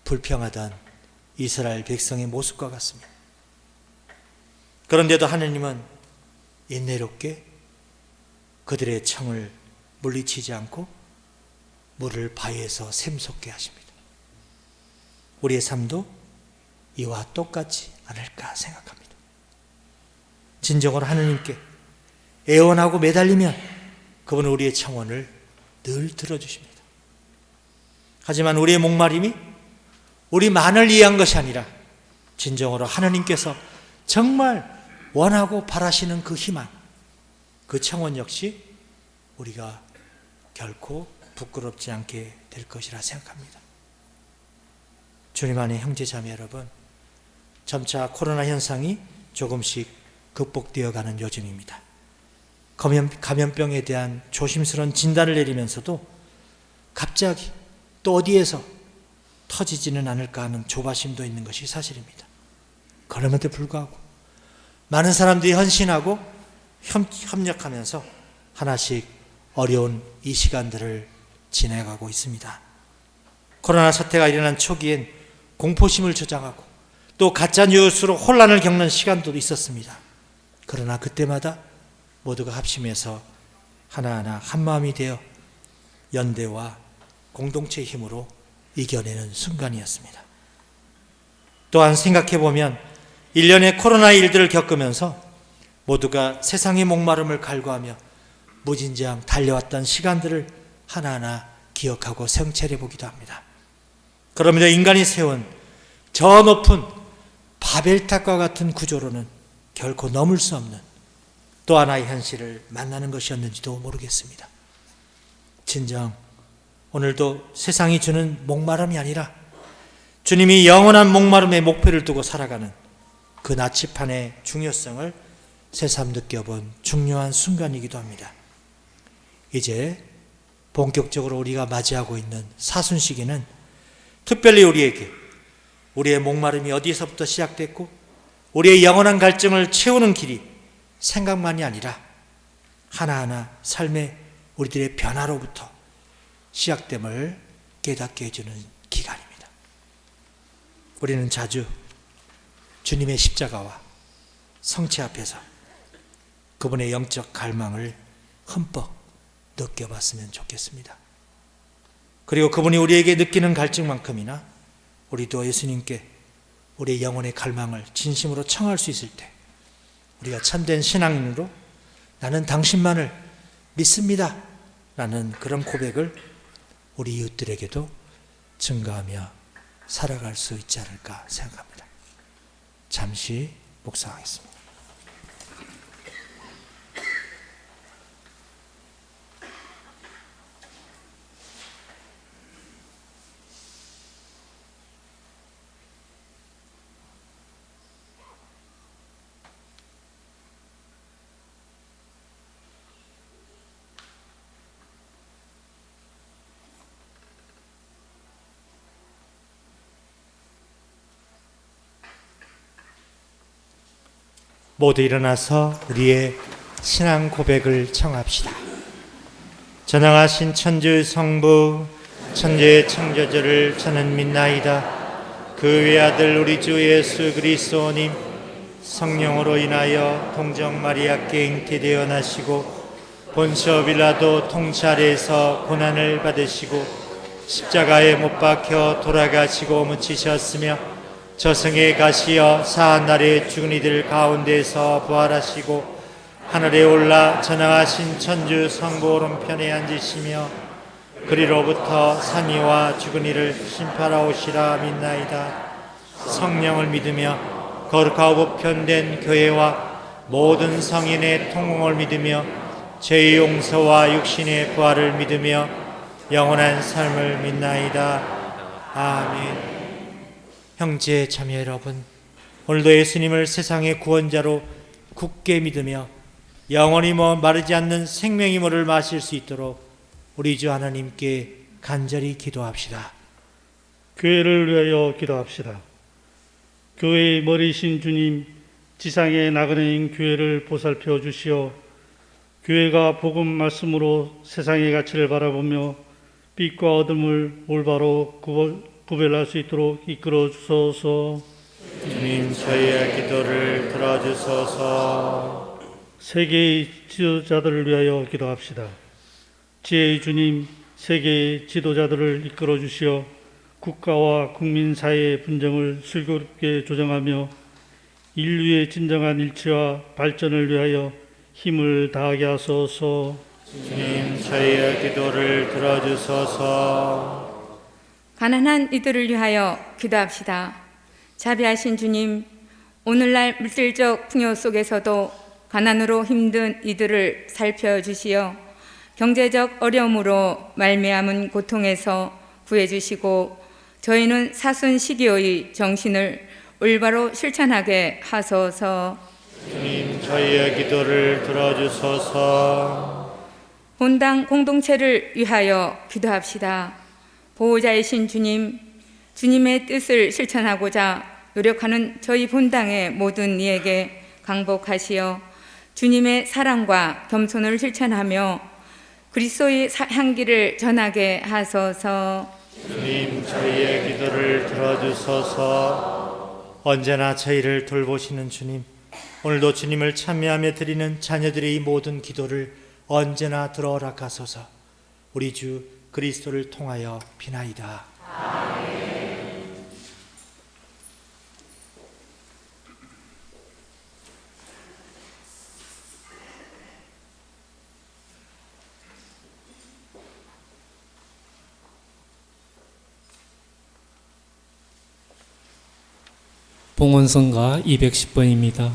불평하던 이스라엘 백성의 모습과 같습니다. 그런데도 하나님은 인내롭게 그들의 청을 물리치지 않고 물을 바위에서 샘솟게 하십니다. 우리의 삶도 이와 똑같지 않을까 생각합니다. 진정으로 하나님께 애원하고 매달리면 그분은 우리의 청원을 늘 들어주십니다. 하지만 우리의 목마름이 우리만을 위한 것이 아니라 진정으로 하나님께서 정말 원하고 바라시는 그 희망, 그 청원 역시 우리가 결코 부끄럽지 않게 될 것이라 생각합니다. 주님 안에 형제자매 여러분, 점차 코로나 현상이 조금씩 극복되어가는 요즘입니다. 감염병에 대한 조심스러운 진단을 내리면서도 갑자기 또 어디에서 터지지는 않을까 하는 조바심도 있는 것이 사실입니다. 그럼에도 불구하고 많은 사람들이 헌신하고 협력하면서 하나씩 어려운 이 시간들을 지나가고 있습니다. 코로나 사태가 일어난 초기엔 공포심을 조장하고 또 가짜 뉴스로 혼란을 겪는 시간도 있었습니다. 그러나 그때마다 모두가 합심해서 하나하나 한마음이 되어 연대와 공동체의 힘으로 이겨내는 순간이었습니다. 또한 생각해보면 1년의 코로나 일들을 겪으면서 모두가 세상의 목마름을 갈구하며 무진장 달려왔던 시간들을 하나하나 기억하고 성찰해 보기도 합니다. 그러면서 인간이 세운 저 높은 바벨탑과 같은 구조로는 결코 넘을 수 없는 또 하나의 현실을 만나는 것이었는지도 모르겠습니다. 진정 오늘도 세상이 주는 목마름이 아니라 주님이 영원한 목마름의 목표를 두고 살아가는 그 나치판의 중요성을 새삼 느껴본 중요한 순간이기도 합니다. 이제 본격적으로 우리가 맞이하고 있는 사순시기는 특별히 우리에게 우리의 목마름이 어디서부터 시작됐고 우리의 영원한 갈증을 채우는 길이 생각만이 아니라 하나하나 삶의 우리들의 변화로부터 시작됨을 깨닫게 해주는 기간입니다. 우리는 자주 주님의 십자가와 성체 앞에서 그분의 영적 갈망을 흠뻑 느껴봤으면 좋겠습니다. 그리고 그분이 우리에게 느끼는 갈증만큼이나 우리도 예수님께 우리의 영혼의 갈망을 진심으로 청할 수 있을 때 우리가 참된 신앙인으로 나는 당신만을 믿습니다 라는 그런 고백을 우리 이웃들에게도 증가하며 살아갈 수 있지 않을까 생각합니다. 잠시 묵상하겠습니다. 모두 일어나서 우리의 신앙 고백을 청합시다. 전능하신 천주 성부 천주의 창조주를 저는 믿나이다. 그 외아들 우리 주 예수 그리스도님 성령으로 인하여 동정 마리아께 잉태되어 나시고 본시오 빌라도 통찰에서 고난을 받으시고 십자가에 못 박혀 돌아가시고 묻히셨으며 저승에 가시어 사한날에 죽은 이들 가운데서 부활하시고 하늘에 올라 전능하신 천주 성부 오른편에 앉으시며 그리로부터 산이와 죽은 이를 심판하러 오시라 믿나이다. 성령을 믿으며 거룩하고 보편된 교회와 모든 성인의 통공을 믿으며 죄의 용서와 육신의 부활을 믿으며 영원한 삶을 믿나이다. 아멘. 형제 자매 여러분, 오늘도 예수님을 세상의 구원자로 굳게 믿으며 영원히 마르지 않는 생명의 물을 마실 수 있도록 우리 주 하나님께 간절히 기도합시다. 교회를 위하여 기도합시다. 교회의 머리신 주님, 지상의 나그네인 교회를 보살펴 주시어 교회가 복음 말씀으로 세상의 가치를 바라보며 빛과 어둠을 올바로 구별할 수 있도록 이끌어 주소서. 주님, 저희의 기도를 들어주소서. 세계의 지도자들을 위하여 기도합시다. 지혜의 주님, 세계의 지도자들을 이끌어 주시어 국가와 국민 사이의 분쟁을 슬기롭게 조정하며 인류의 진정한 일치와 발전을 위하여 힘을 다하게 하소서. 주님, 저희의 기도를 들어주소서. 가난한 이들을 위하여 기도합시다. 자비하신 주님, 오늘날 물질적 풍요 속에서도 가난으로 힘든 이들을 살펴주시어 경제적 어려움으로 말미암은 고통에서 구해주시고 저희는 사순시기의 정신을 올바로 실천하게 하소서. 주님, 저희의 기도를 들어주소서. 본당 공동체를 위하여 기도합시다. 보호자이신 주님, 주님의 뜻을 실천하고자 노력하는 저희 본당의 모든 이에게 강복하시어 주님의 사랑과 겸손을 실천하며 그리스도의 향기를 전하게 하소서. 주님, 저희의 기도를 들어주소서. 언제나 저희를 돌보시는 주님, 오늘도 주님을 찬미하며 드리는 자녀들의 이 모든 기도를 언제나 들어 허락하소서. 우리 주 그리스도를 통하여 비나이다. 아멘. 봉헌성가 210번입니다.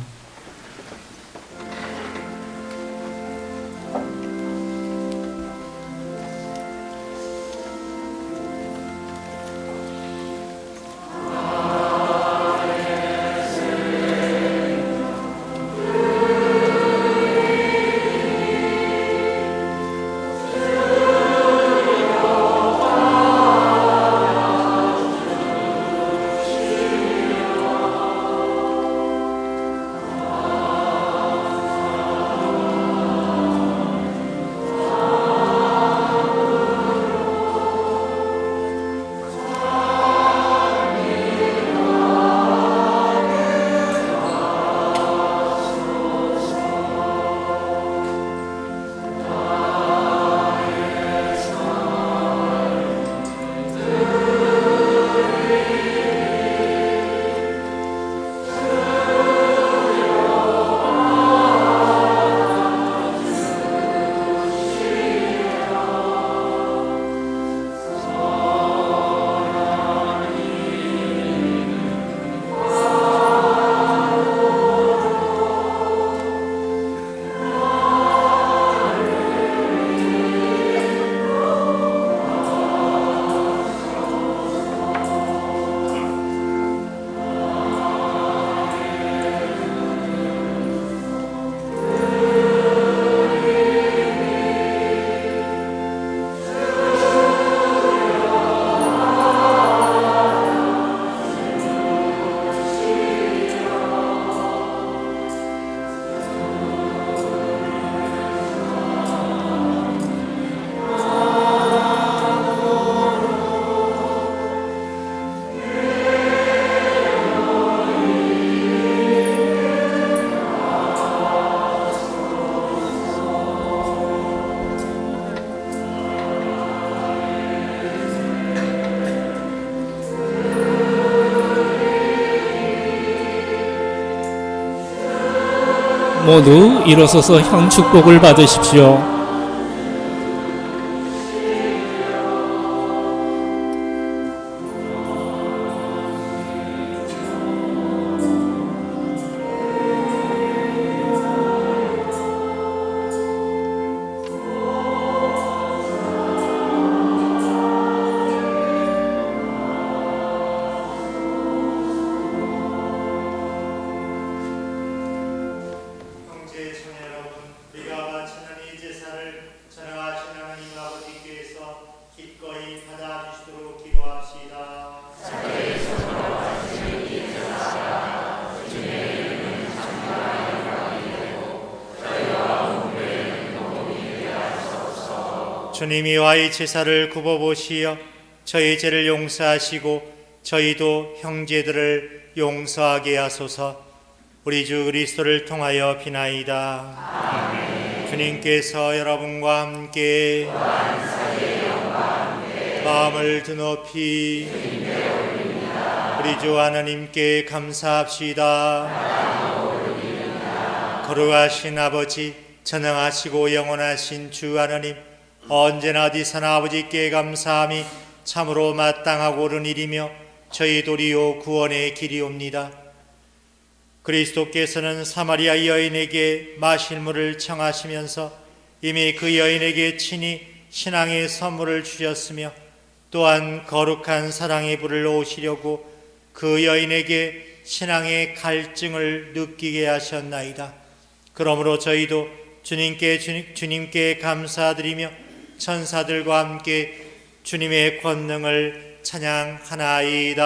모두 일어서서 형 축복을 받으십시오. 주님이 와이 제사를 굽어보시어 저희 죄를 용서하시고 저희도 형제들을 용서하게 하소서. 우리 주 그리스도를 통하여 비나이다. 아멘. 주님께서 여러분과 함께 마음을 드높이 우리 주 하나님께 감사합시다. 거룩하신 아버지, 전능하시고 영원하신 주 하나님, 언제나 어디서나 아버지께 감사함이 참으로 마땅하고 옳은 일이며 저희 도리요 구원의 길이옵니다. 그리스도께서는 사마리아 여인에게 마실 물을 청하시면서 이미 그 여인에게 친히 신앙의 선물을 주셨으며 또한 거룩한 사랑의 불을 놓으시려고 그 여인에게 신앙의 갈증을 느끼게 하셨나이다. 그러므로 저희도 주님께 감사드리며 천사들과 함께 주님의 권능을 찬양하나이다.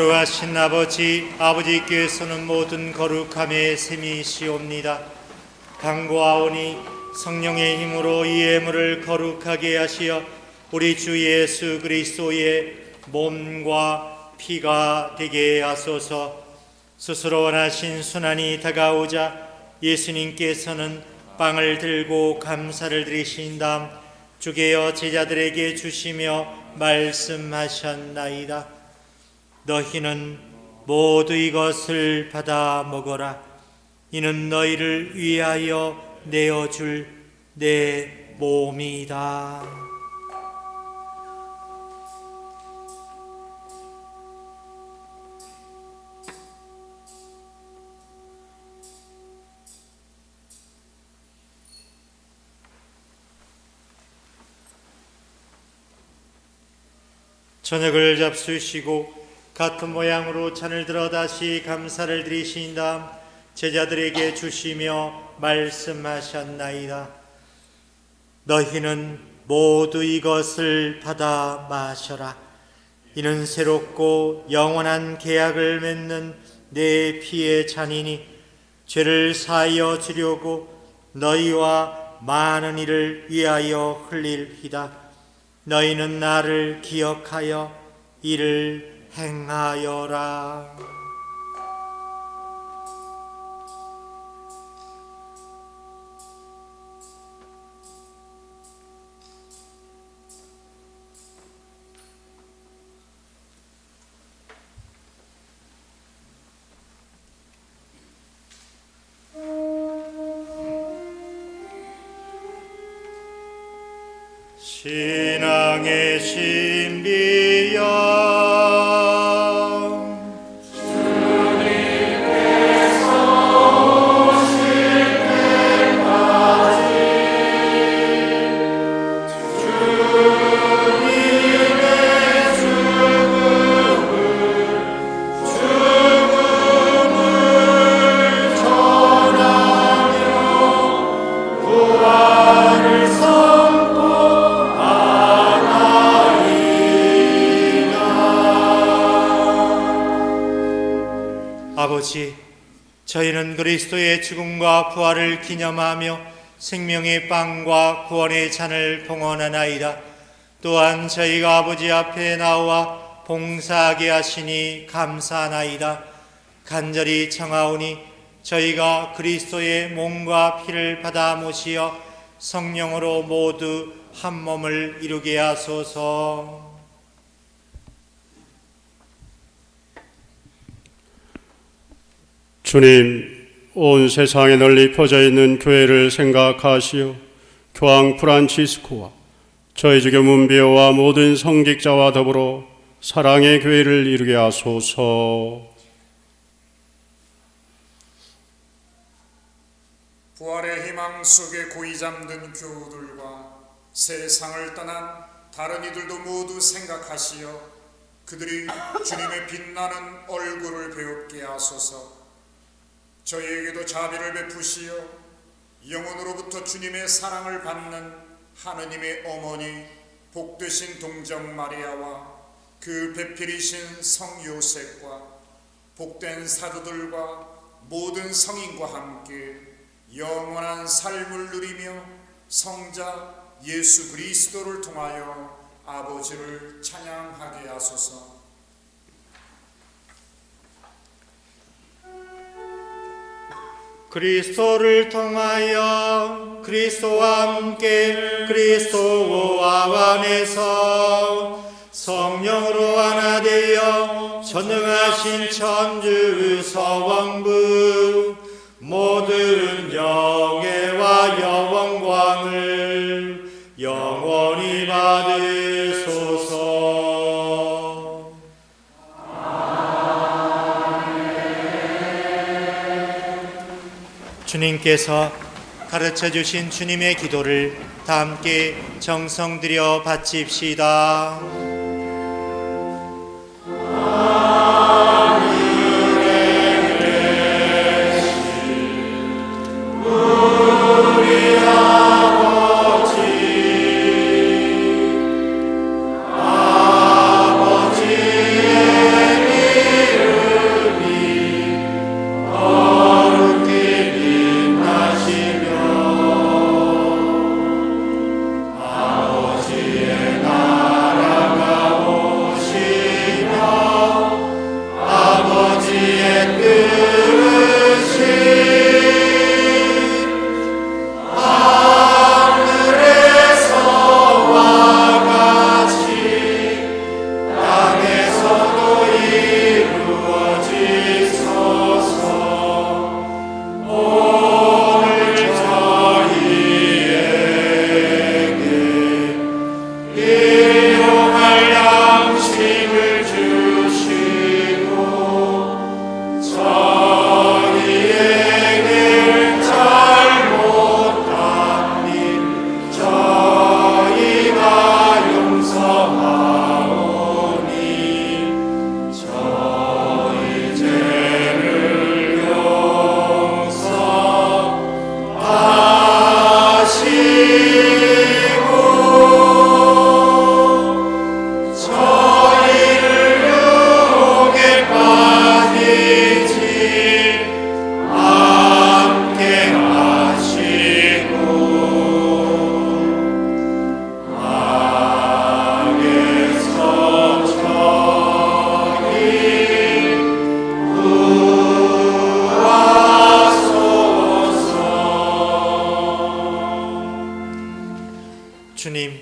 거룩하신 아버지께서는 모든 거룩함의 셈이시옵니다. 간구하오니 성령의 힘으로 이 예물을 거룩하게 하시어 우리 주 예수 그리스도의 몸과 피가 되게 하소서. 스스로 원하신 순환이 다가오자 예수님께서는 빵을 들고 감사를 드리신 다음 주게어 제자들에게 주시며 말씀하셨나이다. 너희는 모두 이것을 받아 먹어라. 이는 너희를 위하여 내어줄 내 몸이다. 저녁을 잡수시고 같은 모양으로 잔을 들어 다시 감사를 드리신 다음 제자들에게 주시며 말씀하셨나이다. 너희는 모두 이것을 받아 마셔라. 이는 새롭고 영원한 계약을 맺는 내 피의 잔이니 죄를 사하여 주려고 너희와 많은 이를 위하여 흘릴이다. 너희는 나를 기억하여 이를 행하여라. 신앙의 신비여 아버지, 저희는 그리스도의 죽음과 부활을 기념하며 생명의 빵과 구원의 잔을 봉헌하나이다. 또한 저희가 아버지 앞에 나와 봉사하게 하시니 감사하나이다. 간절히 청하오니 저희가 그리스도의 몸과 피를 받아 모시어 성령으로 모두 한 몸을 이루게 하소서. 주님, 온 세상에 널리 퍼져 있는 교회를 생각하시어 교황 프란치스코와 저희 주교 문비어와 모든 성직자와 더불어 사랑의 교회를 이루게 하소서. 부활의 희망 속에 고이 잠든 교우들과 세상을 떠난 다른 이들도 모두 생각하시어 그들이 주님의 빛나는 얼굴을 배웁게 하소서. 저희에게도 자비를 베푸시어 영혼으로부터 주님의 사랑을 받는 하느님의 어머니 복되신 동정 마리아와 그 배필이신 성 요셉과 복된 사도들과 모든 성인과 함께 영원한 삶을 누리며 성자 예수 그리스도를 통하여 아버지를 찬양하게 하소서. 그리스도를 통하여 그리스도와 함께 그리스도와 안에서 성령으로 하나 되어 전능하신 천주 서왕부 모든 영예와 영광을 영원히 받으소서. 주님께서 가르쳐 주신 주님의 기도를 다 함께 정성 들여 바칩시다. 아버지의 주님,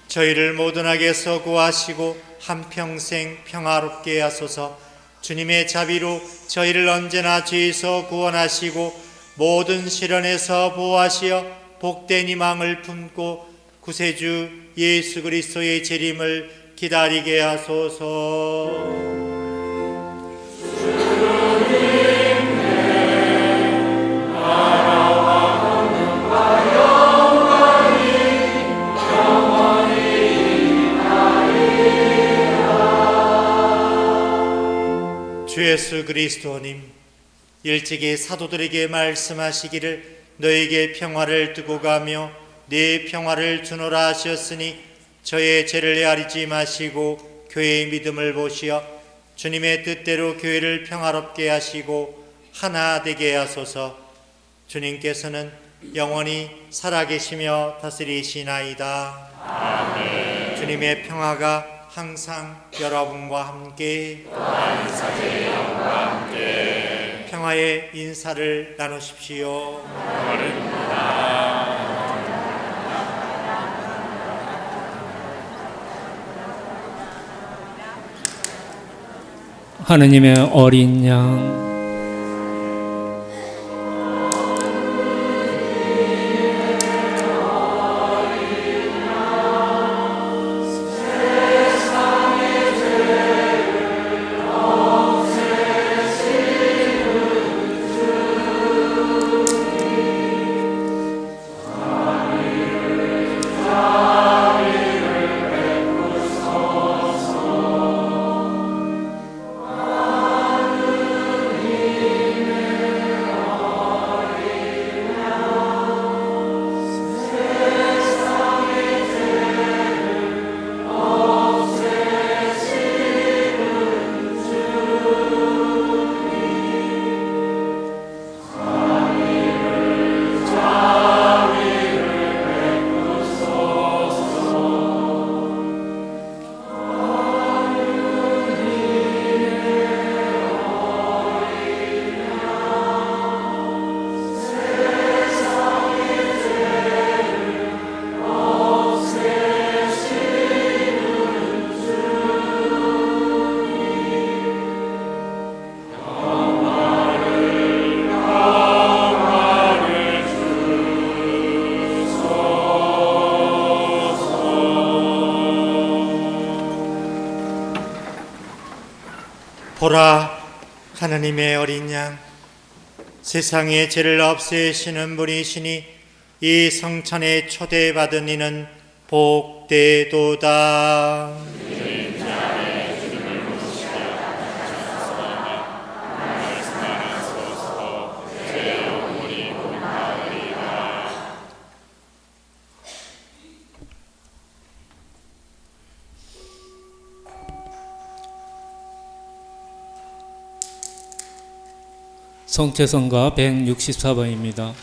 저희를 모든 악에서 구하시고 한평생 평화롭게 하소서. 주님의 자비로 저희를 언제나 죄에서 구원하시고 모든 시련에서 보호하시어 복된 희망을 품고 구세주 예수 그리스도의 재림을 기다리게 하소서. 주 예수 그리스도님, 일찍이 사도들에게 말씀하시기를 너에게 평화를 두고 가며 네 평화를 주노라 하셨으니 저의 죄를 헤아리지 마시고 교회의 믿음을 보시어 주님의 뜻대로 교회를 평화롭게 하시고 하나 되게 하소서. 주님께서는 영원히 살아계시며 다스리시나이다. 아멘. 주님의 평화가 항상 여러분과 함께 평화의 인사를 나누십시오. 하느님의 어린 양, 보라, 하나님의 어린 양, 세상의 죄를 없애시는 분이시니 이 성찬에 초대받은 이는 복되도다. 성체성가 164번입니다.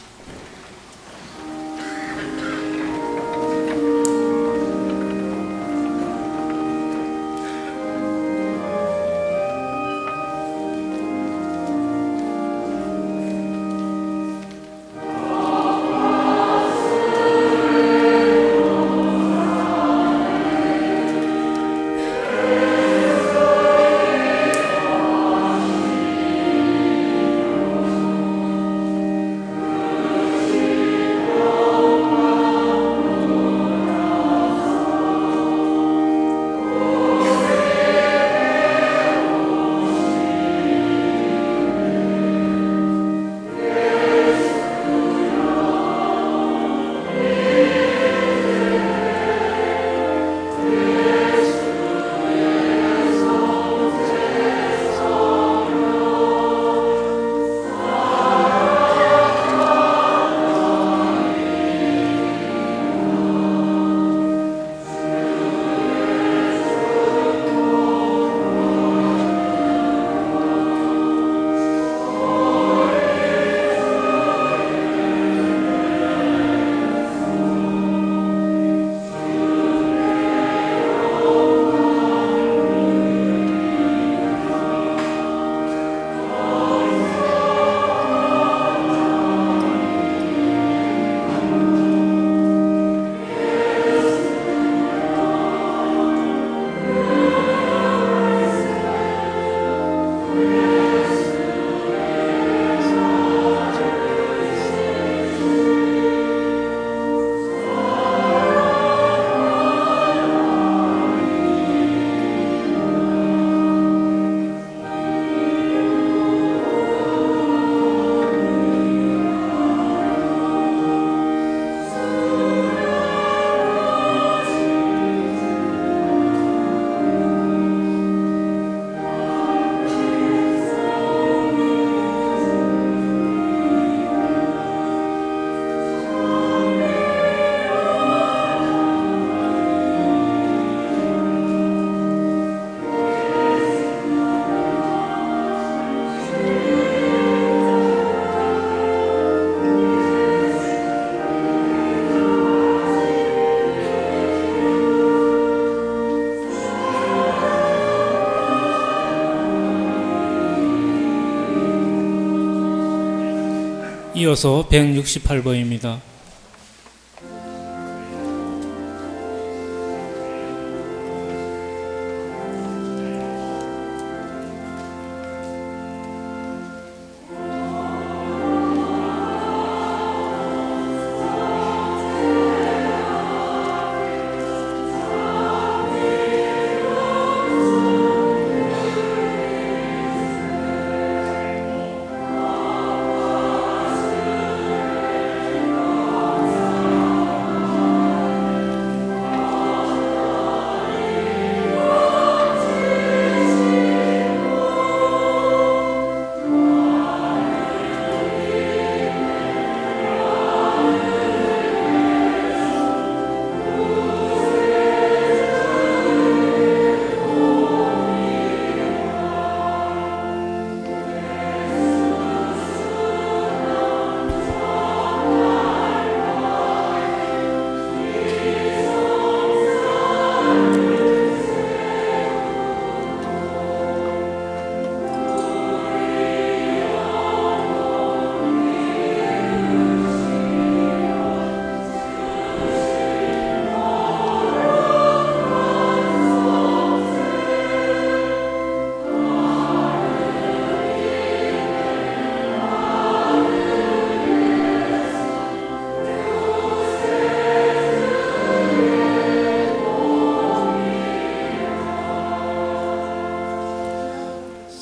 이어서 168번입니다.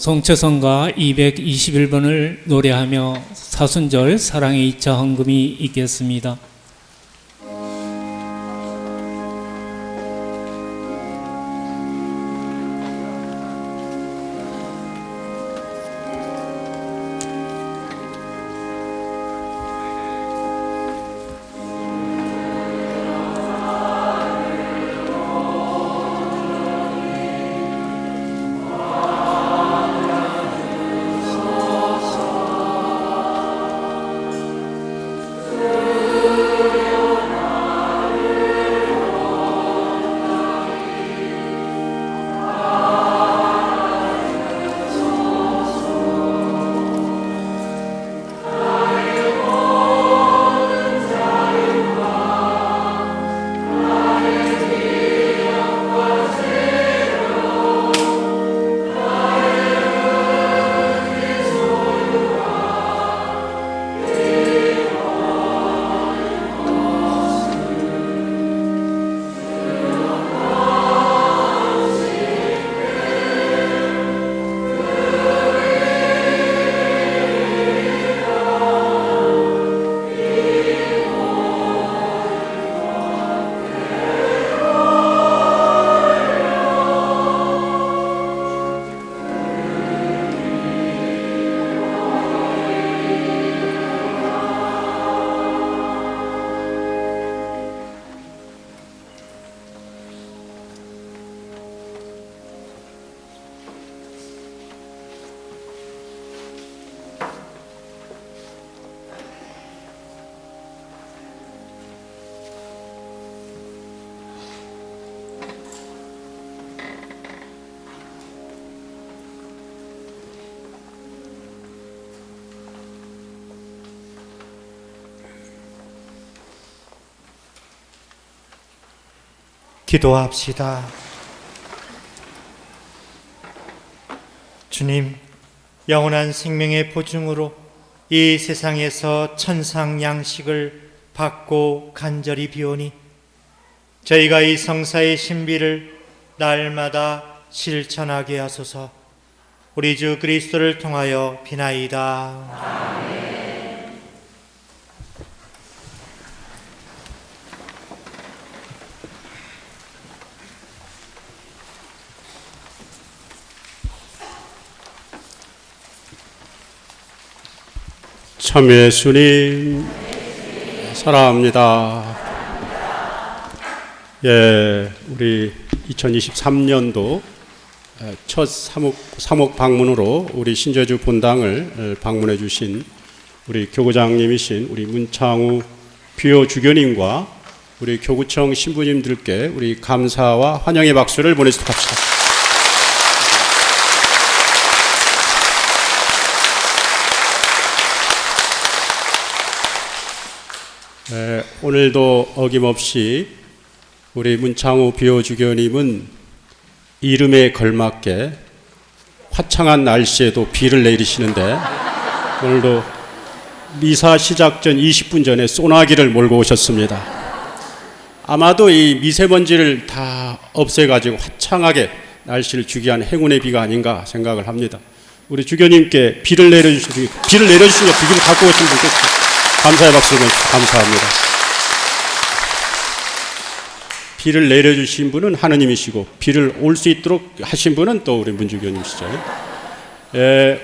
송채성가 221번을 노래하며 사순절 사랑의 2차 헌금이 있겠습니다. 기도합시다. 주님, 영원한 생명의 보증으로 이 세상에서 천상 양식을 받고 간절히 비오니 저희가 이 성사의 신비를 날마다 실천하게 하소서. 우리 주 그리스도를 통하여 비나이다. 참 예수님 사랑합니다. 예, 우리 2023년도 첫 사목 방문으로 우리 신제주 본당을 방문해 주신 우리 교구장님이신 우리 문창우 비호 주교님과 우리 교구청 신부님들께 우리 감사와 환영의 박수를 보내도록 합시다. 오늘도 어김없이 우리 문창호 비호주교님은 이름에 걸맞게 화창한 날씨에도 비를 내리시는데 오늘도 미사 시작 전 20분 전에 소나기를 몰고 오셨습니다. 아마도 이 미세먼지를 다 없애가지고 화창하게 날씨를 주기 위한 행운의 비가 아닌가 생각을 합니다. 우리 주교님께 비를 내려주신 비를 갖고 오신 분께 감사의 박수를 감사합니다. 비를 내려주신 분은 하느님이시고 비를 올 수 있도록 하신 분은 또 우리 문주교님이시죠.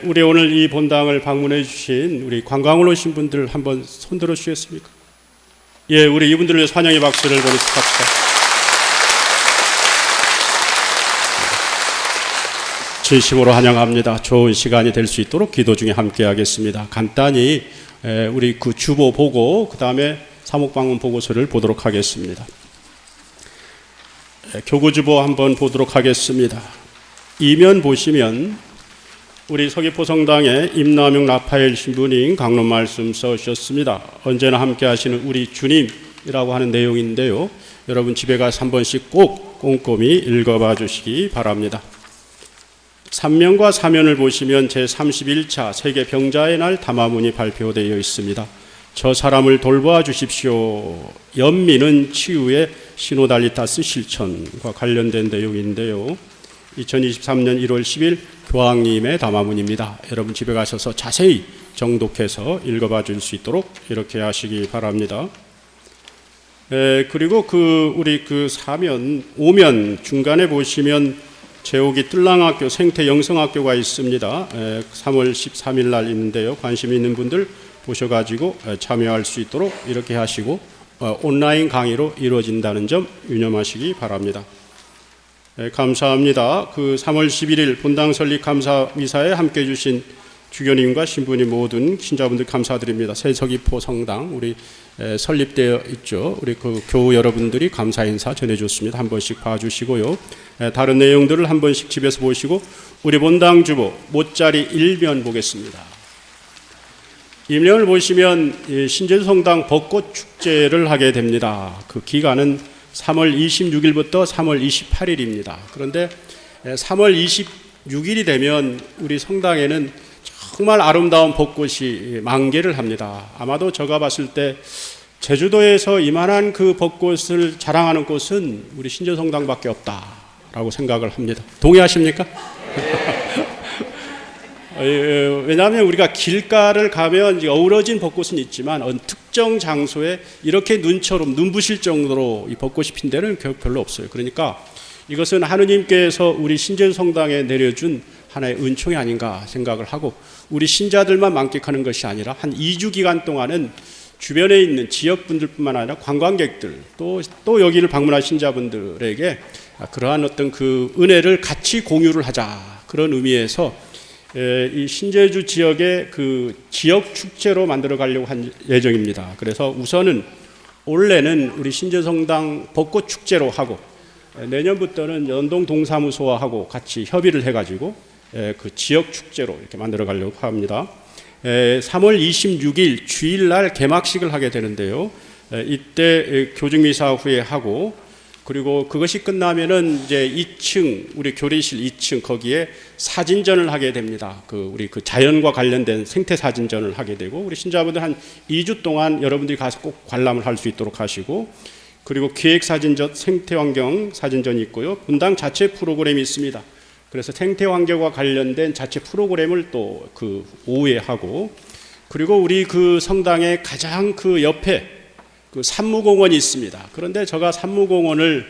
우리 오늘 이 본당을 방문해 주신 우리 관광을 오신 분들 한번 손들어 주시겠습니까? 예, 우리 이분들을 위해서 환영의 박수를 보내시죠. 진심으로 환영합니다. 좋은 시간이 될 수 있도록 기도 중에 함께 하겠습니다. 간단히 우리 그 주보 보고 그 다음에 사목방문 보고서를 보도록 하겠습니다. 교구주보 한번 보도록 하겠습니다. 이면 보시면 우리 서귀포 성당의 임남용 라파엘 신부님 강론 말씀 써주셨습니다. 언제나 함께 하시는 우리 주님이라고 하는 내용인데요. 여러분 집에 가서 한 번씩 꼭 꼼꼼히 읽어봐 주시기 바랍니다. 3면과 4면을 보시면 제31차 세계 병자의 날 담화문이 발표되어 있습니다. 저 사람을 돌보아 주십시오. 연민은 치유의 시노달리타스 실천과 관련된 내용인데요. 2023년 1월 10일 교황님의 담화문입니다. 여러분 집에 가셔서 자세히 정독해서 읽어봐 줄 수 있도록 이렇게 하시기 바랍니다. 그리고 우리 4면, 5면 중간에 보시면 제옥이 뜰랑학교 생태영성학교가 있습니다. 3월 13일 날 있는데요. 관심 있는 분들 보셔가지고 참여할 수 있도록 이렇게 하시고 온라인 강의로 이루어진다는 점 유념하시기 바랍니다. 감사합니다. 3월 11일 본당 설립 감사 미사에 함께해 주신 주교님과 신부님 모든 신자분들 감사드립니다. 새서귀포 성당 우리 설립되어 있죠. 우리 그 교우 여러분들이 감사 인사 전해줬습니다. 한 번씩 봐주시고요. 다른 내용들을 한 번씩 집에서 보시고 우리 본당 주보 모짜리 1면 보겠습니다. 1면을 보시면 신제주 성당 벚꽃 축제를 하게 됩니다. 그 기간은 3월 26일부터 3월 28일입니다. 그런데 3월 26일이 되면 우리 성당에는 정말 아름다운 벚꽃이 만개를 합니다. 아마도 제가 봤을 때 제주도에서 이만한 그 벚꽃을 자랑하는 곳은 우리 신제성당밖에 없다라고 생각을 합니다. 동의하십니까? 왜냐하면 우리가 길가를 가면 이제 어우러진 벚꽃은 있지만 특정 장소에 이렇게 눈처럼 눈부실 정도로 이 벚꽃이 핀 데는 별로 없어요. 그러니까 이것은 하느님께서 우리 신제성당에 내려준 하나의 은총이 아닌가 생각을 하고 우리 신자들만 만끽하는 것이 아니라 한 2주 기간 동안은 주변에 있는 지역분들뿐만 아니라 관광객들 또 여기를 방문한 신자분들에게 그러한 어떤 그 은혜를 같이 공유를 하자 그런 의미에서 이 신제주 지역의 그 지역 축제로 만들어 가려고 한 예정입니다. 그래서 우선은 올해는 우리 신제성당 벚꽃 축제로 하고 내년부터는 연동 동사무소와 같이 협의를 해가지고 그 지역 축제로 이렇게 만들어 가려고 합니다. 3월 26일 주일날 개막식을 하게 되는데요. 이때 교직미사 후에 하고 그리고 그것이 끝나면은 이제 2층 우리 교리실 2층 거기에 사진전을 하게 됩니다. 우리 그 자연과 관련된 생태 사진전을 하게 되고 우리 신자분들 한 2주 동안 여러분들이 가서 꼭 관람을 할 수 있도록 하시고 그리고 기획 사진전, 생태환경 사진전이 있고요. 분당 자체 프로그램이 있습니다. 그래서 생태환경과 관련된 자체 프로그램을 또 그 오후에 하고 그리고 우리 그 성당의 가장 그 옆에 그 산무공원이 있습니다. 그런데 제가 산무공원을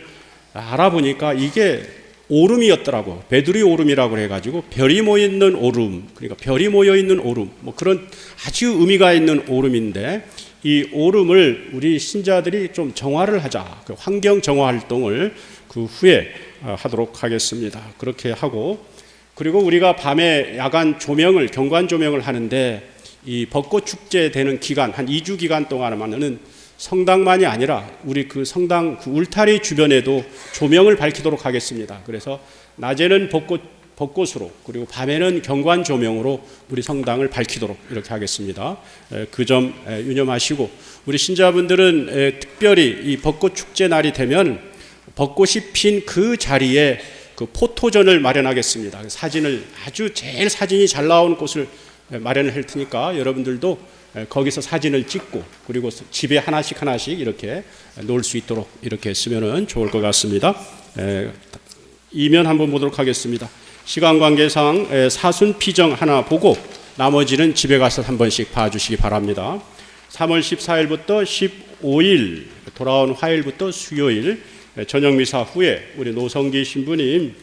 알아보니까 이게 오름이었더라고. 베두리 오름이라고 해가지고 별이 모여있는 오름, 그러니까 별이 모여있는 오름, 뭐 그런 아주 의미가 있는 오름인데 이 오름을 우리 신자들이 좀 정화를 하자. 그 환경 정화 활동을 그 후에 하도록 하겠습니다. 그렇게 하고 그리고 우리가 밤에 야간 조명을 경관 조명을 하는데 이 벚꽃 축제 되는 기간 한 2주 기간 동안만은 성당만이 아니라 우리 그 성당 그 울타리 주변에도 조명을 밝히도록 하겠습니다. 그래서 낮에는 벚꽃 벚꽃으로 그리고 밤에는 경관 조명으로 우리 성당을 밝히도록 이렇게 하겠습니다. 그 점 유념하시고 우리 신자분들은 특별히 이 벚꽃 축제 날이 되면 벚꽃이 핀 그 자리에 그 포토전을 마련하겠습니다. 사진을 아주 제일 사진이 잘 나오는 곳을 마련을 할 테니까 여러분들도 거기서 사진을 찍고 그리고 집에 하나씩 이렇게 놓을 수 있도록 이렇게 했으면 좋을 것 같습니다. 이면 한번 보도록 하겠습니다. 시간 관계상 사순 피정 하나 보고 나머지는 집에 가서 한 번씩 봐주시기 바랍니다. 3월 14일부터 15일 돌아온 화요일부터 수요일 저녁 미사 후에 우리 노성기 신부님이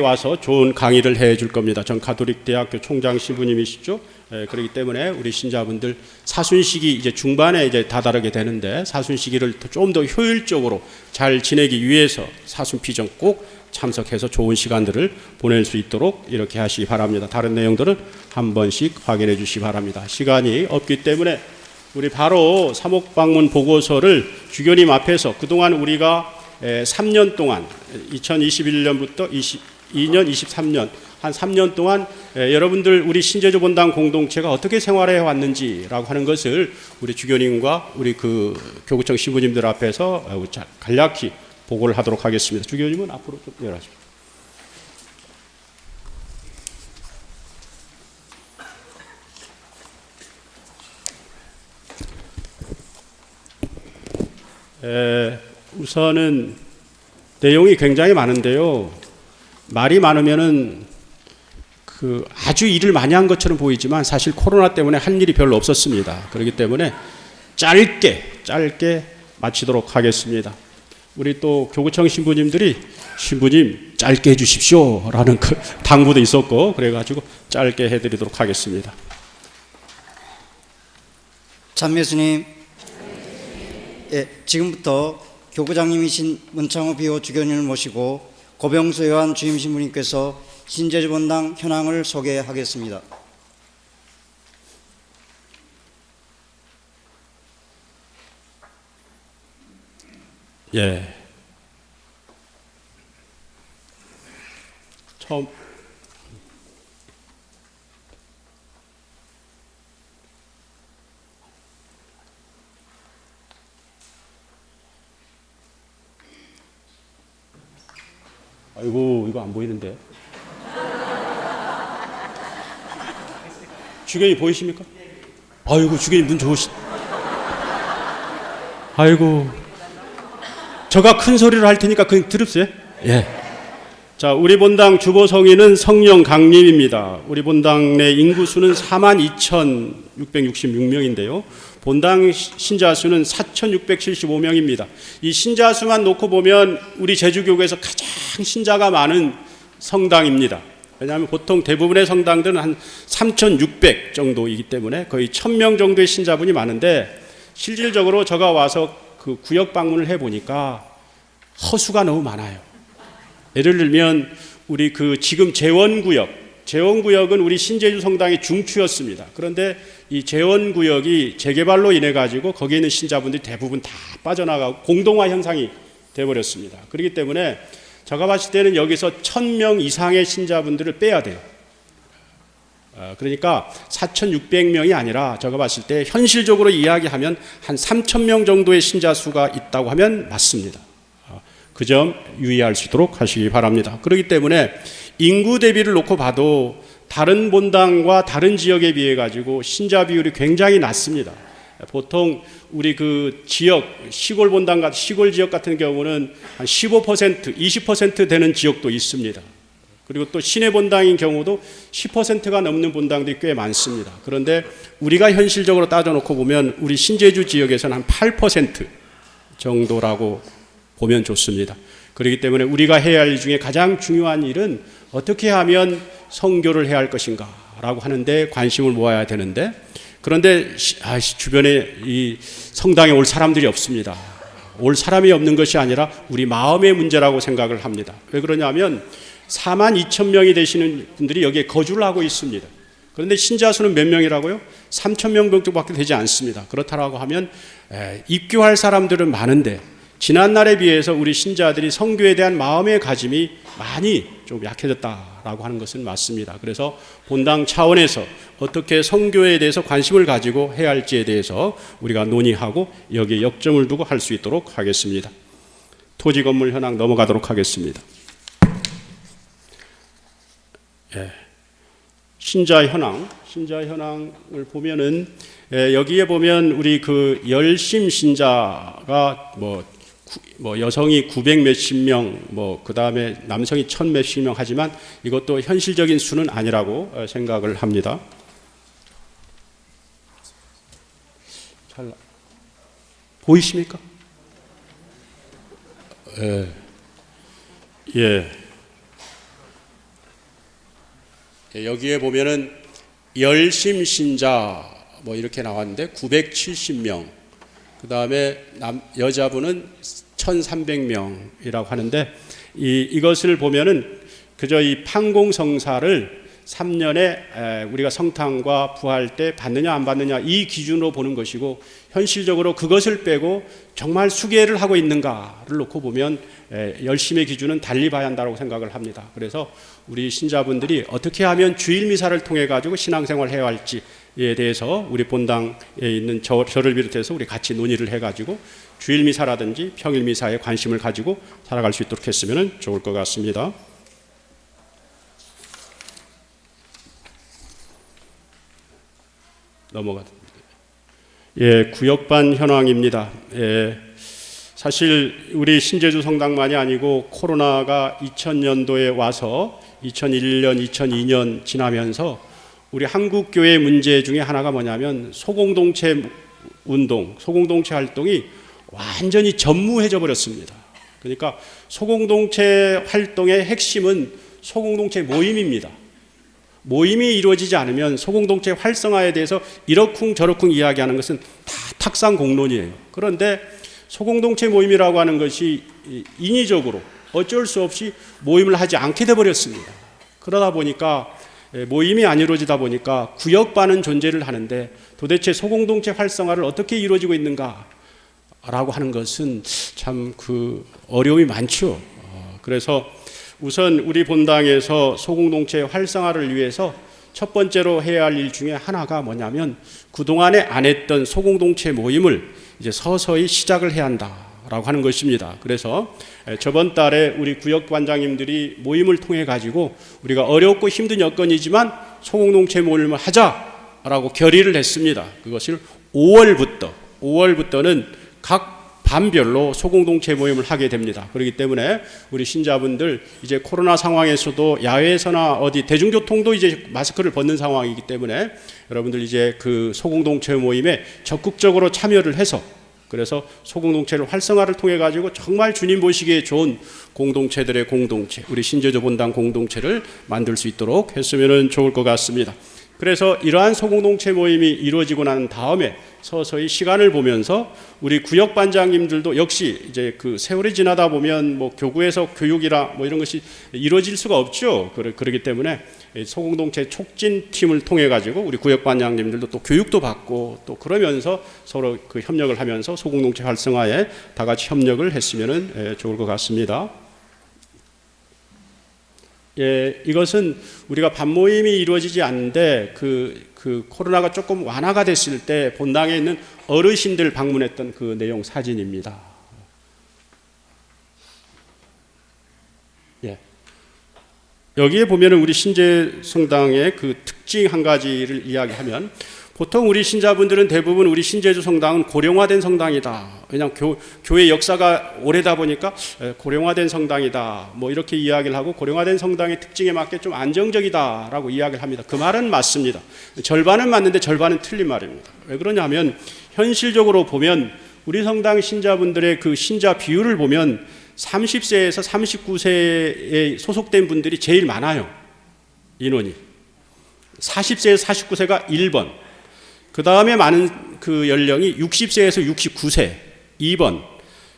와서 좋은 강의를 해줄 겁니다. 전 가톨릭대학교 총장 신부님이시죠. 그렇기 때문에 우리 신자분들 사순시기 이제 중반에 이제 다다르게 되는데 사순시기를 좀 더 효율적으로 잘 지내기 위해서 사순피정 꼭 참석해서 좋은 시간들을 보낼 수 있도록 이렇게 하시기 바랍니다. 다른 내용들은 한 번씩 확인해 주시기 바랍니다. 시간이 없기 때문에 우리 바로 사목방문 보고서를 주교님 앞에서 그동안 우리가 3년 동안 2021년부터 22년, 23년 한 3년 동안 여러분들 우리 신제주 본당 공동체가 어떻게 생활해 왔는지라고 하는 것을 우리 주교님과 우리 그 교구청 신부님들 앞에서 간략히 보고를 하도록 하겠습니다. 주교님은 앞으로 좀 내려가십시오. 우선은 내용이 굉장히 많은데요. 말이 많으면은 그 아주 일을 많이 한 것처럼 보이지만 사실 코로나 때문에 한 일이 별로 없었습니다. 그렇기 때문에 짧게 마치도록 하겠습니다. 우리 또 교구청 신부님들이 신부님 짧게 해주십시오 라는 그 당부도 있었고 그래가지고 짧게 해드리도록 하겠습니다. 참매수님, 지금부터 교구장님이신 문창호 비호 주교님을 모시고 고병수 요한 주임 신부님께서 신제주 본당 현황을 소개하겠습니다. 예. 처음 아이고 이거 안 보이는데 주교님 보이십니까? 아이고 주교님 눈 좋으시 아이고 저가 큰 소리로 할 테니까 그냥 들읍세요. 예. 자, 우리 본당 주보 성인은 성령 강림입니다. 우리 본당 내 인구 수는 42,666명인데요. 본당 신자 수는 4,675명입니다. 이 신자 수만 놓고 보면 우리 제주교구에서 가장 신자가 많은 성당입니다. 왜냐하면 보통 대부분의 성당들은 한 3,600 정도이기 때문에 거의 1,000명 정도의 신자분이 많은데 실질적으로 제가 와서 그 구역 방문을 해보니까 허수가 너무 많아요. 예를 들면 우리 그 지금 재원구역은 우리 신제주 성당의 중추였습니다. 그런데 이 재원구역이 재개발로 인해 가지고 거기에 있는 신자분들이 대부분 다 빠져나가고 공동화 현상이 돼버렸습니다. 그렇기 때문에 제가 봤을 때는 여기서 1,000명 이상의 신자분들을 빼야 돼요. 그러니까 4,600명이 아니라 제가 봤을 때 현실적으로 이야기하면 한 3,000명 정도의 신자 수가 있다고 하면 맞습니다. 그 점 유의할 수 있도록 하시기 바랍니다. 그렇기 때문에 인구 대비를 놓고 봐도 다른 본당과 다른 지역에 비해 가지고 신자 비율이 굉장히 낮습니다. 보통 우리 그 지역 시골 본당 같은 시골 지역 같은 경우는 한 15%, 20% 되는 지역도 있습니다. 그리고 또 시내 본당인 경우도 10%가 넘는 본당들이 꽤 많습니다. 그런데 우리가 현실적으로 따져놓고 보면 우리 신제주 지역에서는 한 8% 정도라고 보면 좋습니다. 그렇기 때문에 우리가 해야 할 일 중에 가장 중요한 일은 어떻게 하면 선교를 해야 할 것인가 라고 하는데 관심을 모아야 되는데 그런데 주변에 이 성당에 올 사람들이 없습니다. 올 사람이 없는 것이 아니라 우리 마음의 문제라고 생각을 합니다. 왜 그러냐면 42,000명이 되시는 분들이 여기에 거주를 하고 있습니다. 그런데 신자 수는 몇 명이라고요? 3,000명 정도밖에 되지 않습니다. 그렇다고 하면 입교할 사람들은 많은데 지난날에 비해서 우리 신자들이 선교에 대한 마음의 가짐이 많이 좀 약해졌다라고 하는 것은 맞습니다. 그래서 본당 차원에서 어떻게 선교에 대해서 관심을 가지고 해야 할지에 대해서 우리가 논의하고 여기에 역점을 두고 할 수 있도록 하겠습니다. 토지 건물 현황 넘어가도록 하겠습니다. 예. 신자 현황을 보면은 여기에 보면 우리 그 열심 신자가 뭐 여성이 900 몇십 명, 그 다음에 남성이 1000 몇십 명 하지만 이것도 현실적인 수는 아니라고 생각을 합니다. 잘 보이십니까? 예. 여기에 보면은 열심 신자 이렇게 나왔는데 970명, 그 다음에 여자분은 1300명이라고 하는데 이것을 보면은 그저 이 판공성사를 3년에 우리가 성탄과 부활 때 받느냐 안 받느냐 이 기준으로 보는 것이고, 현실적으로 그것을 빼고 정말 수계를 하고 있는가를 놓고 보면 열심의 기준은 달리 봐야 한다고 생각을 합니다. 그래서 우리 신자분들이 어떻게 하면 주일 미사를 통해 가지고 신앙생활을 해야 할지에 대해서 우리 본당에 있는 저를 비롯해서 우리 같이 논의를 해 가지고 주일 미사라든지 평일 미사에 관심을 가지고 살아갈 수 있도록 했으면 좋을 것 같습니다. 넘어가겠습니다. 구역반 현황입니다. 사실 우리 신제주 성당만이 아니고 코로나가 2000년도에 와서 2001년, 2002년 지나면서 우리 한국교회 문제 중에 하나가 뭐냐면 소공동체 운동, 소공동체 활동이 완전히 전무해져 버렸습니다. 그러니까 소공동체 활동의 핵심은 소공동체 모임입니다. 모임이 이루어지지 않으면 소공동체 활성화에 대해서 이러쿵 저러쿵 이야기하는 것은 다 탁상 공론이에요. 그런데 소공동체 모임이라고 하는 것이 인위적으로 어쩔 수 없이 모임을 하지 않게 돼버렸습니다. 그러다 보니까 모임이 안 이루어지다 보니까 구역반은 존재를 하는데 도대체 소공동체 활성화를 어떻게 이루어지고 있는가라고 하는 것은 참 어려움이 많죠. 그래서 우선 우리 본당에서 소공동체 활성화를 위해서 첫 번째로 해야 할 일 중에 하나가 뭐냐면 그동안에 안 했던 소공동체 모임을 이제 서서히 시작을 해야 한다라고 하는 것입니다. 그래서 저번 달에 우리 구역반장님들이 모임을 통해 가지고 우리가 어렵고 힘든 여건이지만 소공동체 모임을 하자라고 결의를 했습니다. 그것을 5월부터는 각 반별로 소공동체 모임을 하게 됩니다. 그렇기 때문에 우리 신자분들 이제 코로나 상황에서도 야외에서나 어디 대중교통도 이제 마스크를 벗는 상황이기 때문에 여러분들 이제 그 소공동체 모임에 적극적으로 참여를 해서 그래서 소공동체를 활성화를 통해 가지고 정말 주님 보시기에 좋은 공동체들의 공동체, 우리 신제주 본당 공동체를 만들 수 있도록 했으면 좋을 것 같습니다. 그래서 이러한 소공동체 모임이 이루어지고 난 다음에 서서히 시간을 보면서 우리 구역반장님들도 역시 이제 그 세월이 지나다 보면 교구에서 교육이라 이런 것이 이루어질 수가 없죠. 그렇기 때문에 소공동체 촉진팀을 통해 가지고 우리 구역반장님들도 또 교육도 받고 또 그러면서 서로 그 협력을 하면서 소공동체 활성화에 다 같이 협력을 했으면 좋을 것 같습니다. 이것은 우리가 반모임이 이루어지지 않는데 그 코로나가 조금 완화가 됐을 때 본당에 있는 어르신들 방문했던 그 내용 사진입니다. 여기에 보면은 우리 신제 성당의 그 특징 한 가지를 이야기하면 보통 우리 신자분들은 대부분 우리 신제주 성당은 고령화된 성당이다. 왜냐하면 교회 역사가 오래다 보니까 고령화된 성당이다. 이렇게 이야기를 하고 고령화된 성당의 특징에 맞게 좀 안정적이다라고 이야기를 합니다. 그 말은 맞습니다. 절반은 맞는데 절반은 틀린 말입니다. 왜 그러냐면 현실적으로 보면 우리 성당 신자분들의 그 신자 비율을 보면 30세에서 39세에 소속된 분들이 제일 많아요. 인원이. 40세에서 49세가 1번. 그 다음에 많은 그 연령이 60세에서 69세 2번.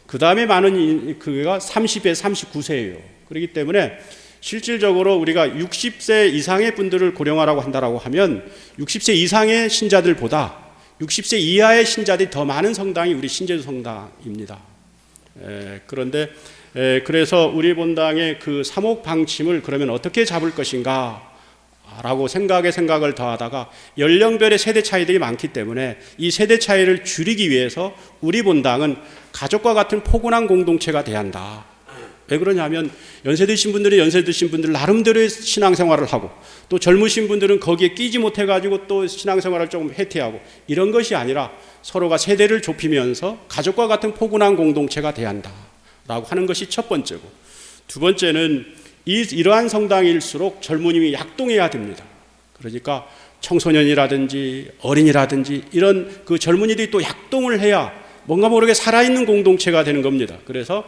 그 다음에 많은 그가 30에서 39세예요. 그렇기 때문에 실질적으로 우리가 60세 이상의 분들을 고령화라고 한다라고 하면 60세 이상의 신자들보다 60세 이하의 신자들이 더 많은 성당이 우리 신제주 성당입니다. 그런데 그래서 우리 본당의 그 사목 방침을 그러면 어떻게 잡을 것인가 라고 생각을 더하다가 연령별의 세대 차이들이 많기 때문에 이 세대 차이를 줄이기 위해서 우리 본당은 가족과 같은 포근한 공동체가 돼야 한다. 왜 그러냐면 연세 드신 분들이 연세 드신 분들 나름대로의 신앙생활을 하고 또 젊으신 분들은 거기에 끼지 못해가지고 또 신앙생활을 조금 해태하고 이런 것이 아니라 서로가 세대를 좁히면서 가족과 같은 포근한 공동체가 돼야 한다 라고 하는 것이 첫 번째고, 두 번째는 이러한 성당일수록 젊은이이 약동해야 됩니다. 그러니까 청소년이라든지 어린이라든지 이런 그 젊은이들이 또 약동을 해야 뭔가 모르게 살아있는 공동체가 되는 겁니다. 그래서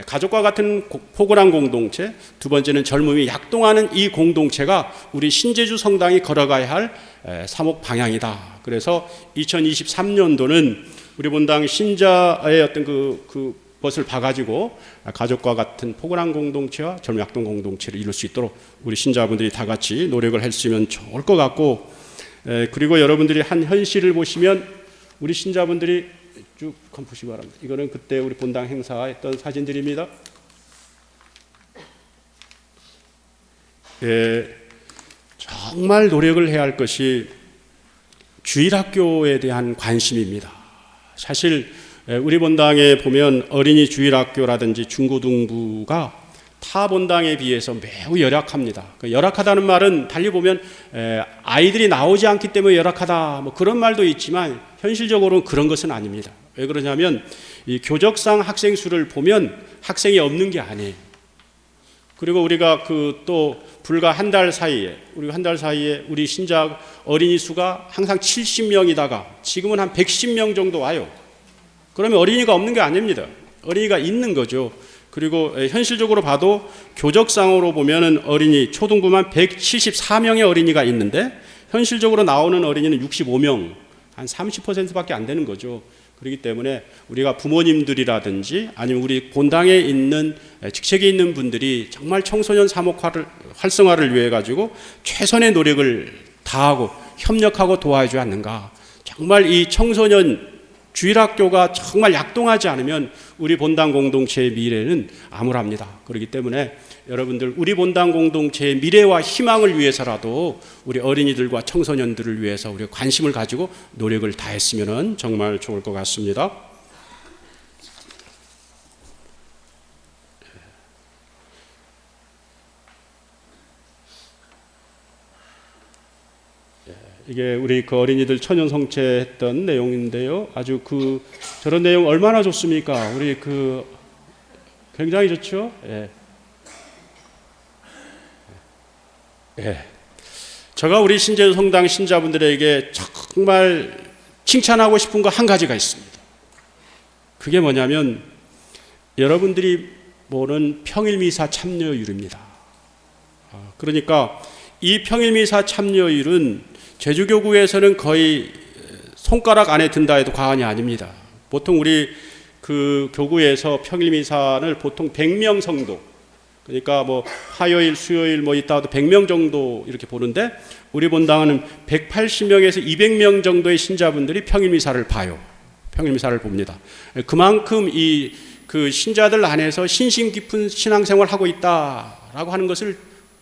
가족과 같은 포근한 공동체, 두 번째는 젊음이 약동하는 이 공동체가 우리 신제주 성당이 걸어가야 할 사목 방향이다. 그래서 2023년도는 우리 본당 신자의 어떤 그 것을 봐가지고 가족과 같은 포근한 공동체와 젊음 약동 공동체를 이룰 수 있도록 우리 신자분들이 다 같이 노력을 했으면 좋을 것 같고, 그리고 여러분들이 한 현실을 보시면 우리 신자분들이 쭉 보시기 바랍니다. 이거는 그때 우리 본당 행사했던 사진들입니다. 정말 노력을 해야 할 것이 주일학교에 대한 관심입니다. 사실 우리 본당에 보면 어린이 주일학교라든지 중고등부가 타 본당에 비해서 매우 열악합니다. 열악하다는 말은 달리 보면 아이들이 나오지 않기 때문에 열악하다 뭐 그런 말도 있지만 현실적으로는 그런 것은 아닙니다. 왜 그러냐면 이 교적상 학생 수를 보면 학생이 없는 게 아니에요. 그리고 우리가 또 불과 한 달 사이에 우리 신자 어린이 수가 항상 70명이다가 지금은 한 110명 정도 와요. 그러면 어린이가 없는 게 아닙니다. 어린이가 있는 거죠. 그리고 현실적으로 봐도 교적상으로 보면은 어린이 초등부만 174명의 어린이가 있는데 현실적으로 나오는 어린이는 65명, 한 30%밖에 안 되는 거죠. 그렇기 때문에 우리가 부모님들이라든지 아니면 우리 본당에 있는 직책에 있는 분들이 정말 청소년 사목 활성화를 위해 가지고 최선의 노력을 다하고 협력하고 도와주지 않는가. 정말 이 청소년 주일학교가 정말 약동하지 않으면 우리 본당 공동체의 미래는 암울합니다. 그렇기 때문에 여러분들 우리 본당 공동체의 미래와 희망을 위해서라도 우리 어린이들과 청소년들을 위해서 우리가 관심을 가지고 노력을 다했으면 정말 좋을 것 같습니다. 이게 우리 그 어린이들 천연 성체했던 내용인데요. 아주 저런 내용 얼마나 좋습니까? 우리 굉장히 좋죠. 제가 우리 신제주 성당 신자분들에게 정말 칭찬하고 싶은 거 한 가지가 있습니다. 그게 뭐냐면 여러분들이 보는 평일미사 참여율입니다. 그러니까 이 평일미사 참여율은 제주교구에서는 거의 손가락 안에 든다 해도 과언이 아닙니다. 보통 우리 교구에서 평일미사를 보통 100명 성도, 그러니까 뭐 화요일, 수요일 뭐 있다 하도 100명 정도 이렇게 보는데 우리 본당은 180명에서 200명 정도의 신자분들이 평일미사를 봐요. 평일미사를 봅니다. 그만큼 신자들 안에서 신심 깊은 신앙생활을 하고 있다라고 하는 것을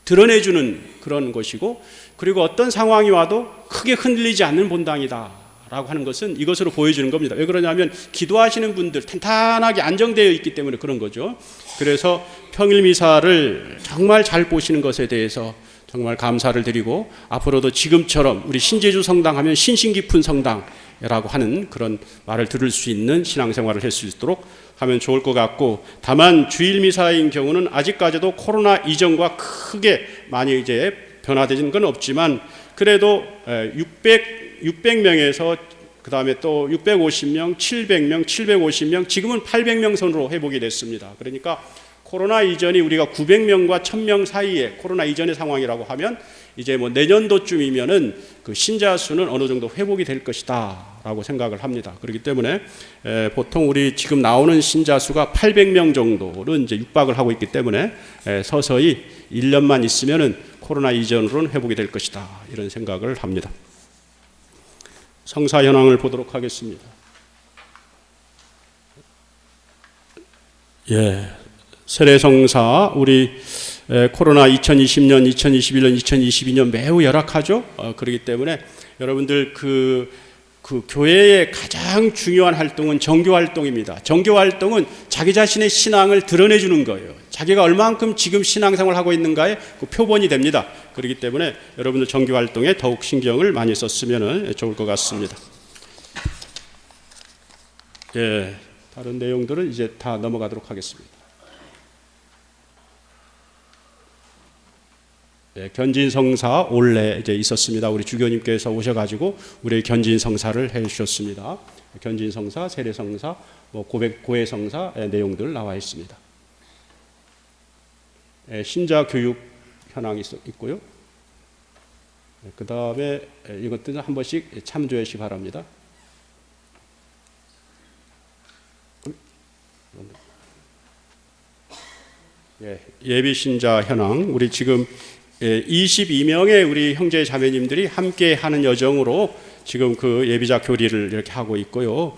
드러내주는 그런 것이고, 그리고 어떤 상황이 와도 크게 흔들리지 않는 본당이다 라고 하는 것은 이것으로 보여주는 겁니다. 왜 그러냐면 기도하시는 분들 탄탄하게 안정되어 있기 때문에 그런 거죠. 그래서 평일미사를 정말 잘 보시는 것에 대해서 정말 감사를 드리고, 앞으로도 지금처럼 우리 신제주 성당 하면 신심 깊은 성당이라고 하는 그런 말을 들을 수 있는 신앙생활을 할 수 있도록 하면 좋을 것 같고, 다만 주일미사인 경우는 아직까지도 코로나 이전과 크게 많이 이제 변화되는 건 없지만 그래도 600명에서 그 다음에 또 650명, 700명, 750명, 지금은 800명 선으로 회복이 됐습니다. 그러니까 코로나 이전이 우리가 900명과 1000명 사이에 코로나 이전의 상황이라고 하면 이제 뭐 내년도쯤이면은 그 신자 수는 어느 정도 회복이 될 것이다 라고 생각을 합니다. 그렇기 때문에 보통 우리 지금 나오는 신자 수가 800명 정도는 이제 육박을 하고 있기 때문에 서서히 1년만 있으면은 코로나 이전으로는 회복이 될 것이다 이런 생각을 합니다. 성사 현황을 보도록 하겠습니다. 예, 세례성사 우리 코로나 2020년, 2021년, 2022년 매우 열악하죠. 그렇기 때문에 여러분들 그 교회의 가장 중요한 활동은 정교 활동입니다. 정교 활동은 자기 자신의 신앙을 드러내주는 거예요. 자기가 얼만큼 지금 신앙생활을 하고 있는가에 그 표본이 됩니다. 그렇기 때문에 여러분들 정교 활동에 더욱 신경을 많이 썼으면 좋을 것 같습니다. 예, 다른 내용들은 이제 다 넘어가도록 하겠습니다. 예, 견진성사 원래 이제 있었습니다. 우리 주교님께서 오셔가지고 우리 견진성사를 해주셨습니다. 견진성사, 세례성사, 뭐 고해성사 내용들 나와 있습니다. 예, 신자 교육 현황이 있고요. 예, 그 다음에 이것들은 한 번씩 참조해 주시기 바랍니다. 예, 예비 신자 현황 우리 지금 22명의 우리 형제 자매님들이 함께 하는 여정으로 지금 그 예비자 교리를 이렇게 하고 있고요.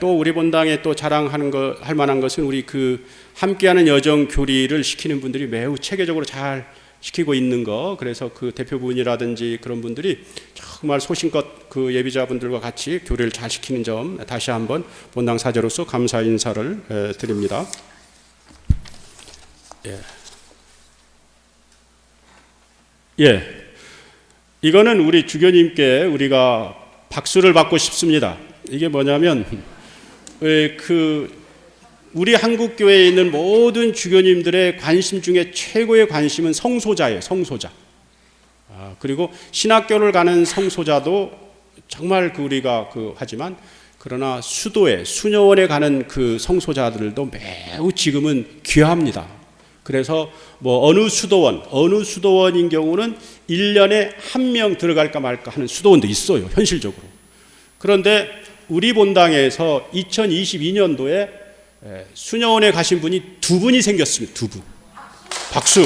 또 우리 본당에 또 자랑하는 할 만한 것은 우리 그 함께하는 여정 교리를 시키는 분들이 매우 체계적으로 잘 시키고 있는 거. 그래서 그 대표분이라든지 그런 분들이 정말 소신껏 그 예비자분들과 같이 교리를 잘 시키는 점 다시 한번 본당 사제로서 감사 인사를 드립니다. 예. 예, 이거는 우리 주교님께 우리가 박수를 받고 싶습니다. 이게 뭐냐면 우리 한국 교회에 있는 모든 주교님들의 관심 중에 최고의 관심은 성소자예요. 성소자. 그리고 신학교를 가는 성소자도 정말 우리가 하지만 그러나 수도에 수녀원에 가는 그 성소자들도 매우 지금은 귀합니다. 그래서 뭐 어느 수도원인 경우는 1년에 1명 들어갈까 말까 하는 수도원도 있어요. 현실적으로. 그런데 우리 본당에서 2022년도에 수녀원에 가신 분이 2분이 생겼습니다. 2분. 박수.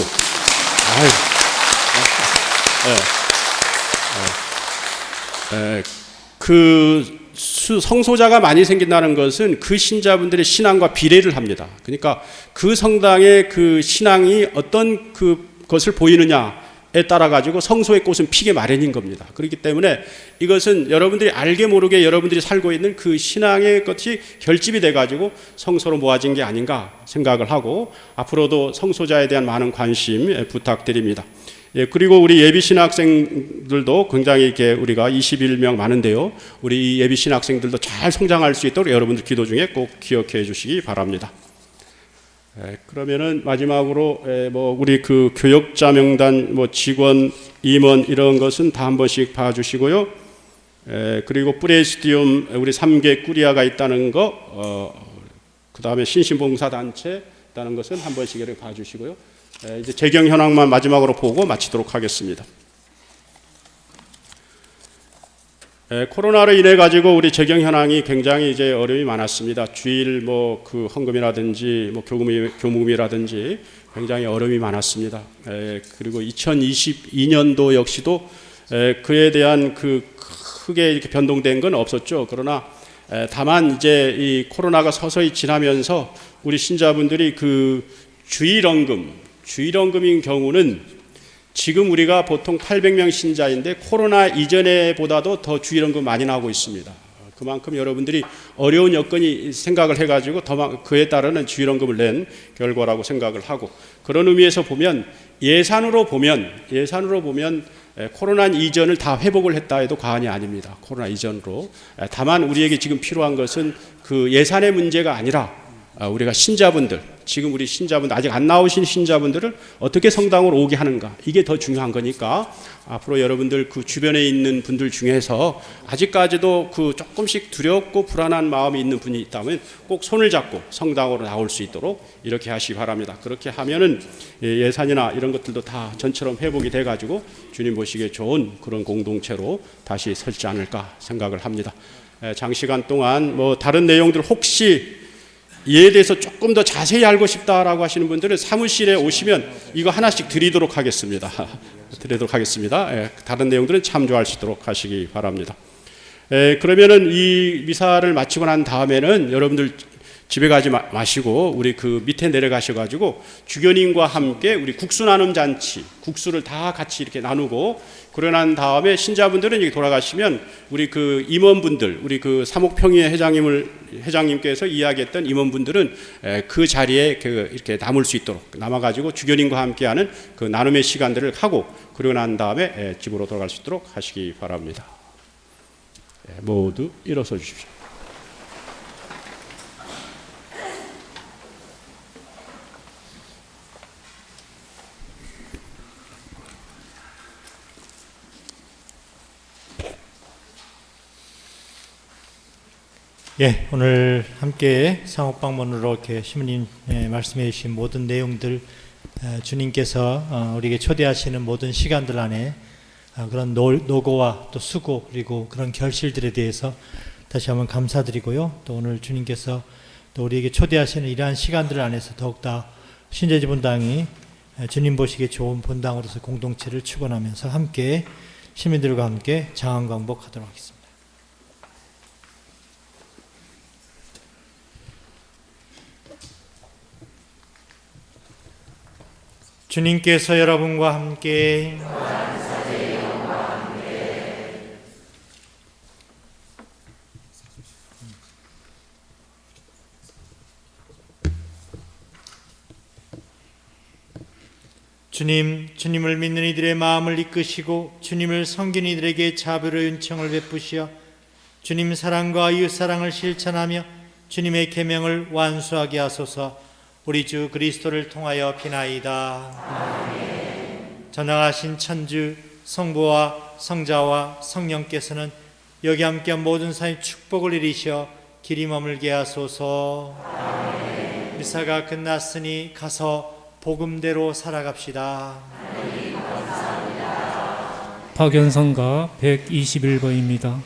성소자가 많이 생긴다는 것은 그 신자분들의 신앙과 비례를 합니다. 그러니까 그 성당의 그 신앙이 어떤 것을 보이느냐에 따라 가지고 성소의 꽃은 피게 마련인 겁니다. 그렇기 때문에 이것은 여러분들이 알게 모르게 여러분들이 살고 있는 그 신앙의 것이 결집이 돼 가지고 성소로 모아진 게 아닌가 생각을 하고 앞으로도 성소자에 대한 많은 관심 부탁드립니다. 예, 그리고 우리 예비 신학생들도 굉장히 이렇게 우리가 21명 많은데요. 우리 예비 신학생들도 잘 성장할 수 있도록 여러분들 기도 중에 꼭 기억해 주시기 바랍니다. 그러면은 마지막으로 뭐 우리 그 교역자 명단, 뭐 직원, 임원 이런 것은 다 한 번씩 봐주시고요. 그리고 프레시디움 우리 3개 꾸리아가 있다는 거, 그 다음에 신신봉사단체 있다는 것은 한 번씩 이렇게 봐주시고요. 이제 재경 현황만 마지막으로 보고 마치도록 하겠습니다. 코로나로 인해 가지고 우리 재경 현황이 굉장히 이제 어려움이 많았습니다. 주일 뭐 그 헌금이라든지 뭐 교무금이라든지 굉장히 어려움이 많았습니다. 그리고 2022년도 역시도 그에 대한 크게 이렇게 변동된 건 없었죠. 그러나 다만 이제 이 코로나가 서서히 지나면서 우리 신자분들이 주일헌금인 경우는 지금 우리가 보통 800명 신자인데 코로나 이전에보다도 더 주일헌금 많이 나오고 있습니다. 그만큼 여러분들이 어려운 여건이 생각을 해가지고 그에 따르는 주일헌금을 낸 결과라고 생각을 하고 그런 의미에서 보면 예산으로 보면 코로나 이전을 다 회복을 했다 해도 과언이 아닙니다. 코로나 이전으로. 다만 우리에게 지금 필요한 것은 그 예산의 문제가 아니라 우리가 신자분들, 지금 우리 신자분들, 아직 안 나오신 신자분들을 어떻게 성당으로 오게 하는가, 이게 더 중요한 거니까 앞으로 여러분들 그 주변에 있는 분들 중에서 아직까지도 조금씩 두렵고 불안한 마음이 있는 분이 있다면 꼭 손을 잡고 성당으로 나올 수 있도록 이렇게 하시기 바랍니다. 그렇게 하면은 예산이나 이런 것들도 다 전처럼 회복이 돼가지고 주님 보시기에 좋은 그런 공동체로 다시 설지 않을까 생각을 합니다. 장시간 동안 뭐 다른 내용들 혹시 이에 대해서 조금 더 자세히 알고 싶다라고 하시는 분들은 사무실에 오시면 이거 하나씩 드리도록 하겠습니다. 다른 내용들은 참조할 수 있도록 하시기 바랍니다. 그러면은 이 미사를 마치고 난 다음에는 여러분들 집에 가지 마시고 우리 그 밑에 내려가셔가지고 주교님과 함께 우리 국수 나눔 잔치, 국수를 다 같이 이렇게 나누고, 그러고 난 다음에 신자분들은 여기 돌아가시면 우리 그 임원분들, 우리 그 사목평의회 회장님께서 이야기했던 임원분들은 그 자리에 이렇게 남을 수 있도록 남아가지고 주교님과 함께하는 그 나눔의 시간들을 하고, 그러고 난 다음에 집으로 돌아갈 수 있도록 하시기 바랍니다. 모두 일어서 주십시오. 예, 오늘 함께 상옥방문으로 이렇게 시모님 말씀해 주신 모든 내용들, 주님께서 우리에게 초대하시는 모든 시간들 안에 그런 노고와 또 수고, 그리고 그런 결실들에 대해서 다시 한번 감사드리고요. 또 오늘 주님께서 또 우리에게 초대하시는 이러한 시간들 안에서 더욱더 신재지 본당이 주님 보시기에 좋은 본당으로서 공동체를 축원하면서 함께 시민들과 함께 장안광복하도록 하겠습니다. 주님께서 여러분과 함께 주님을 믿는 이들의 마음을 이끄시고 주님을 섬기는 이들에게 자비로운 은총을 베푸시어 주님 사랑과 이웃 사랑을 실천하며 주님의 계명을 완수하게 하소서. 우리 주 그리스도를 통하여 비나이다. 아멘. 전능하신 천주 성부와 성자와 성령께서는 여기 함께한 모든 사람의 축복을 이루시어 길이 머물게 하소서. 아멘. 미사가 끝났으니 가서 복음대로 살아갑시다. 박연성가 121번입니다.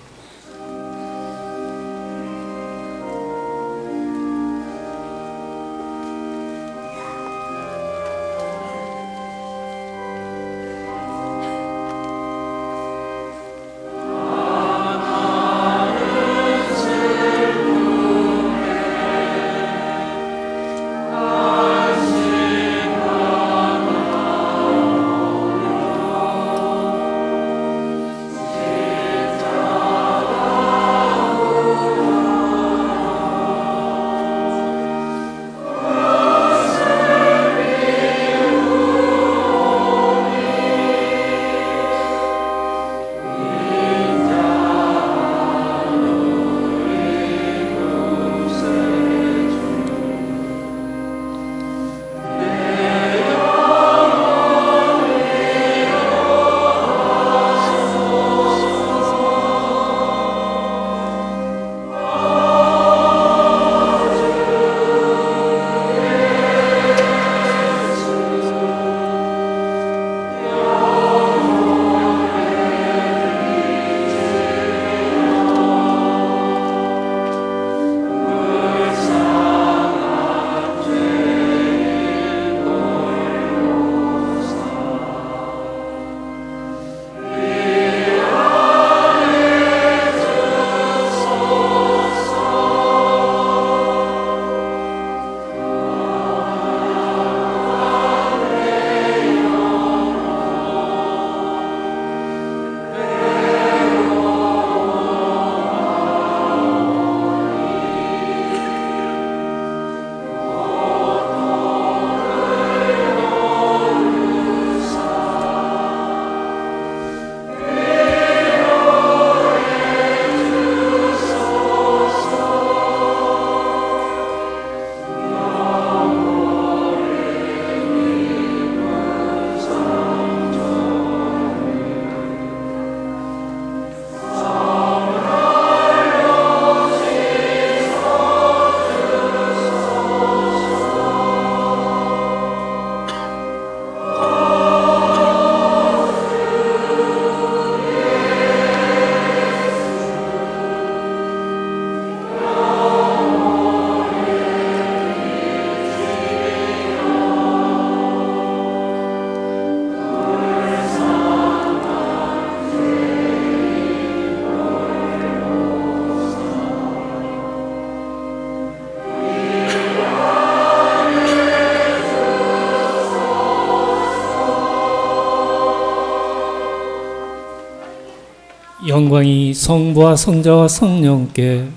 영광이 성부와 성자와 성령께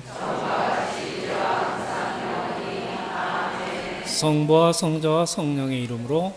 성부와 성자와 성령의 이름으로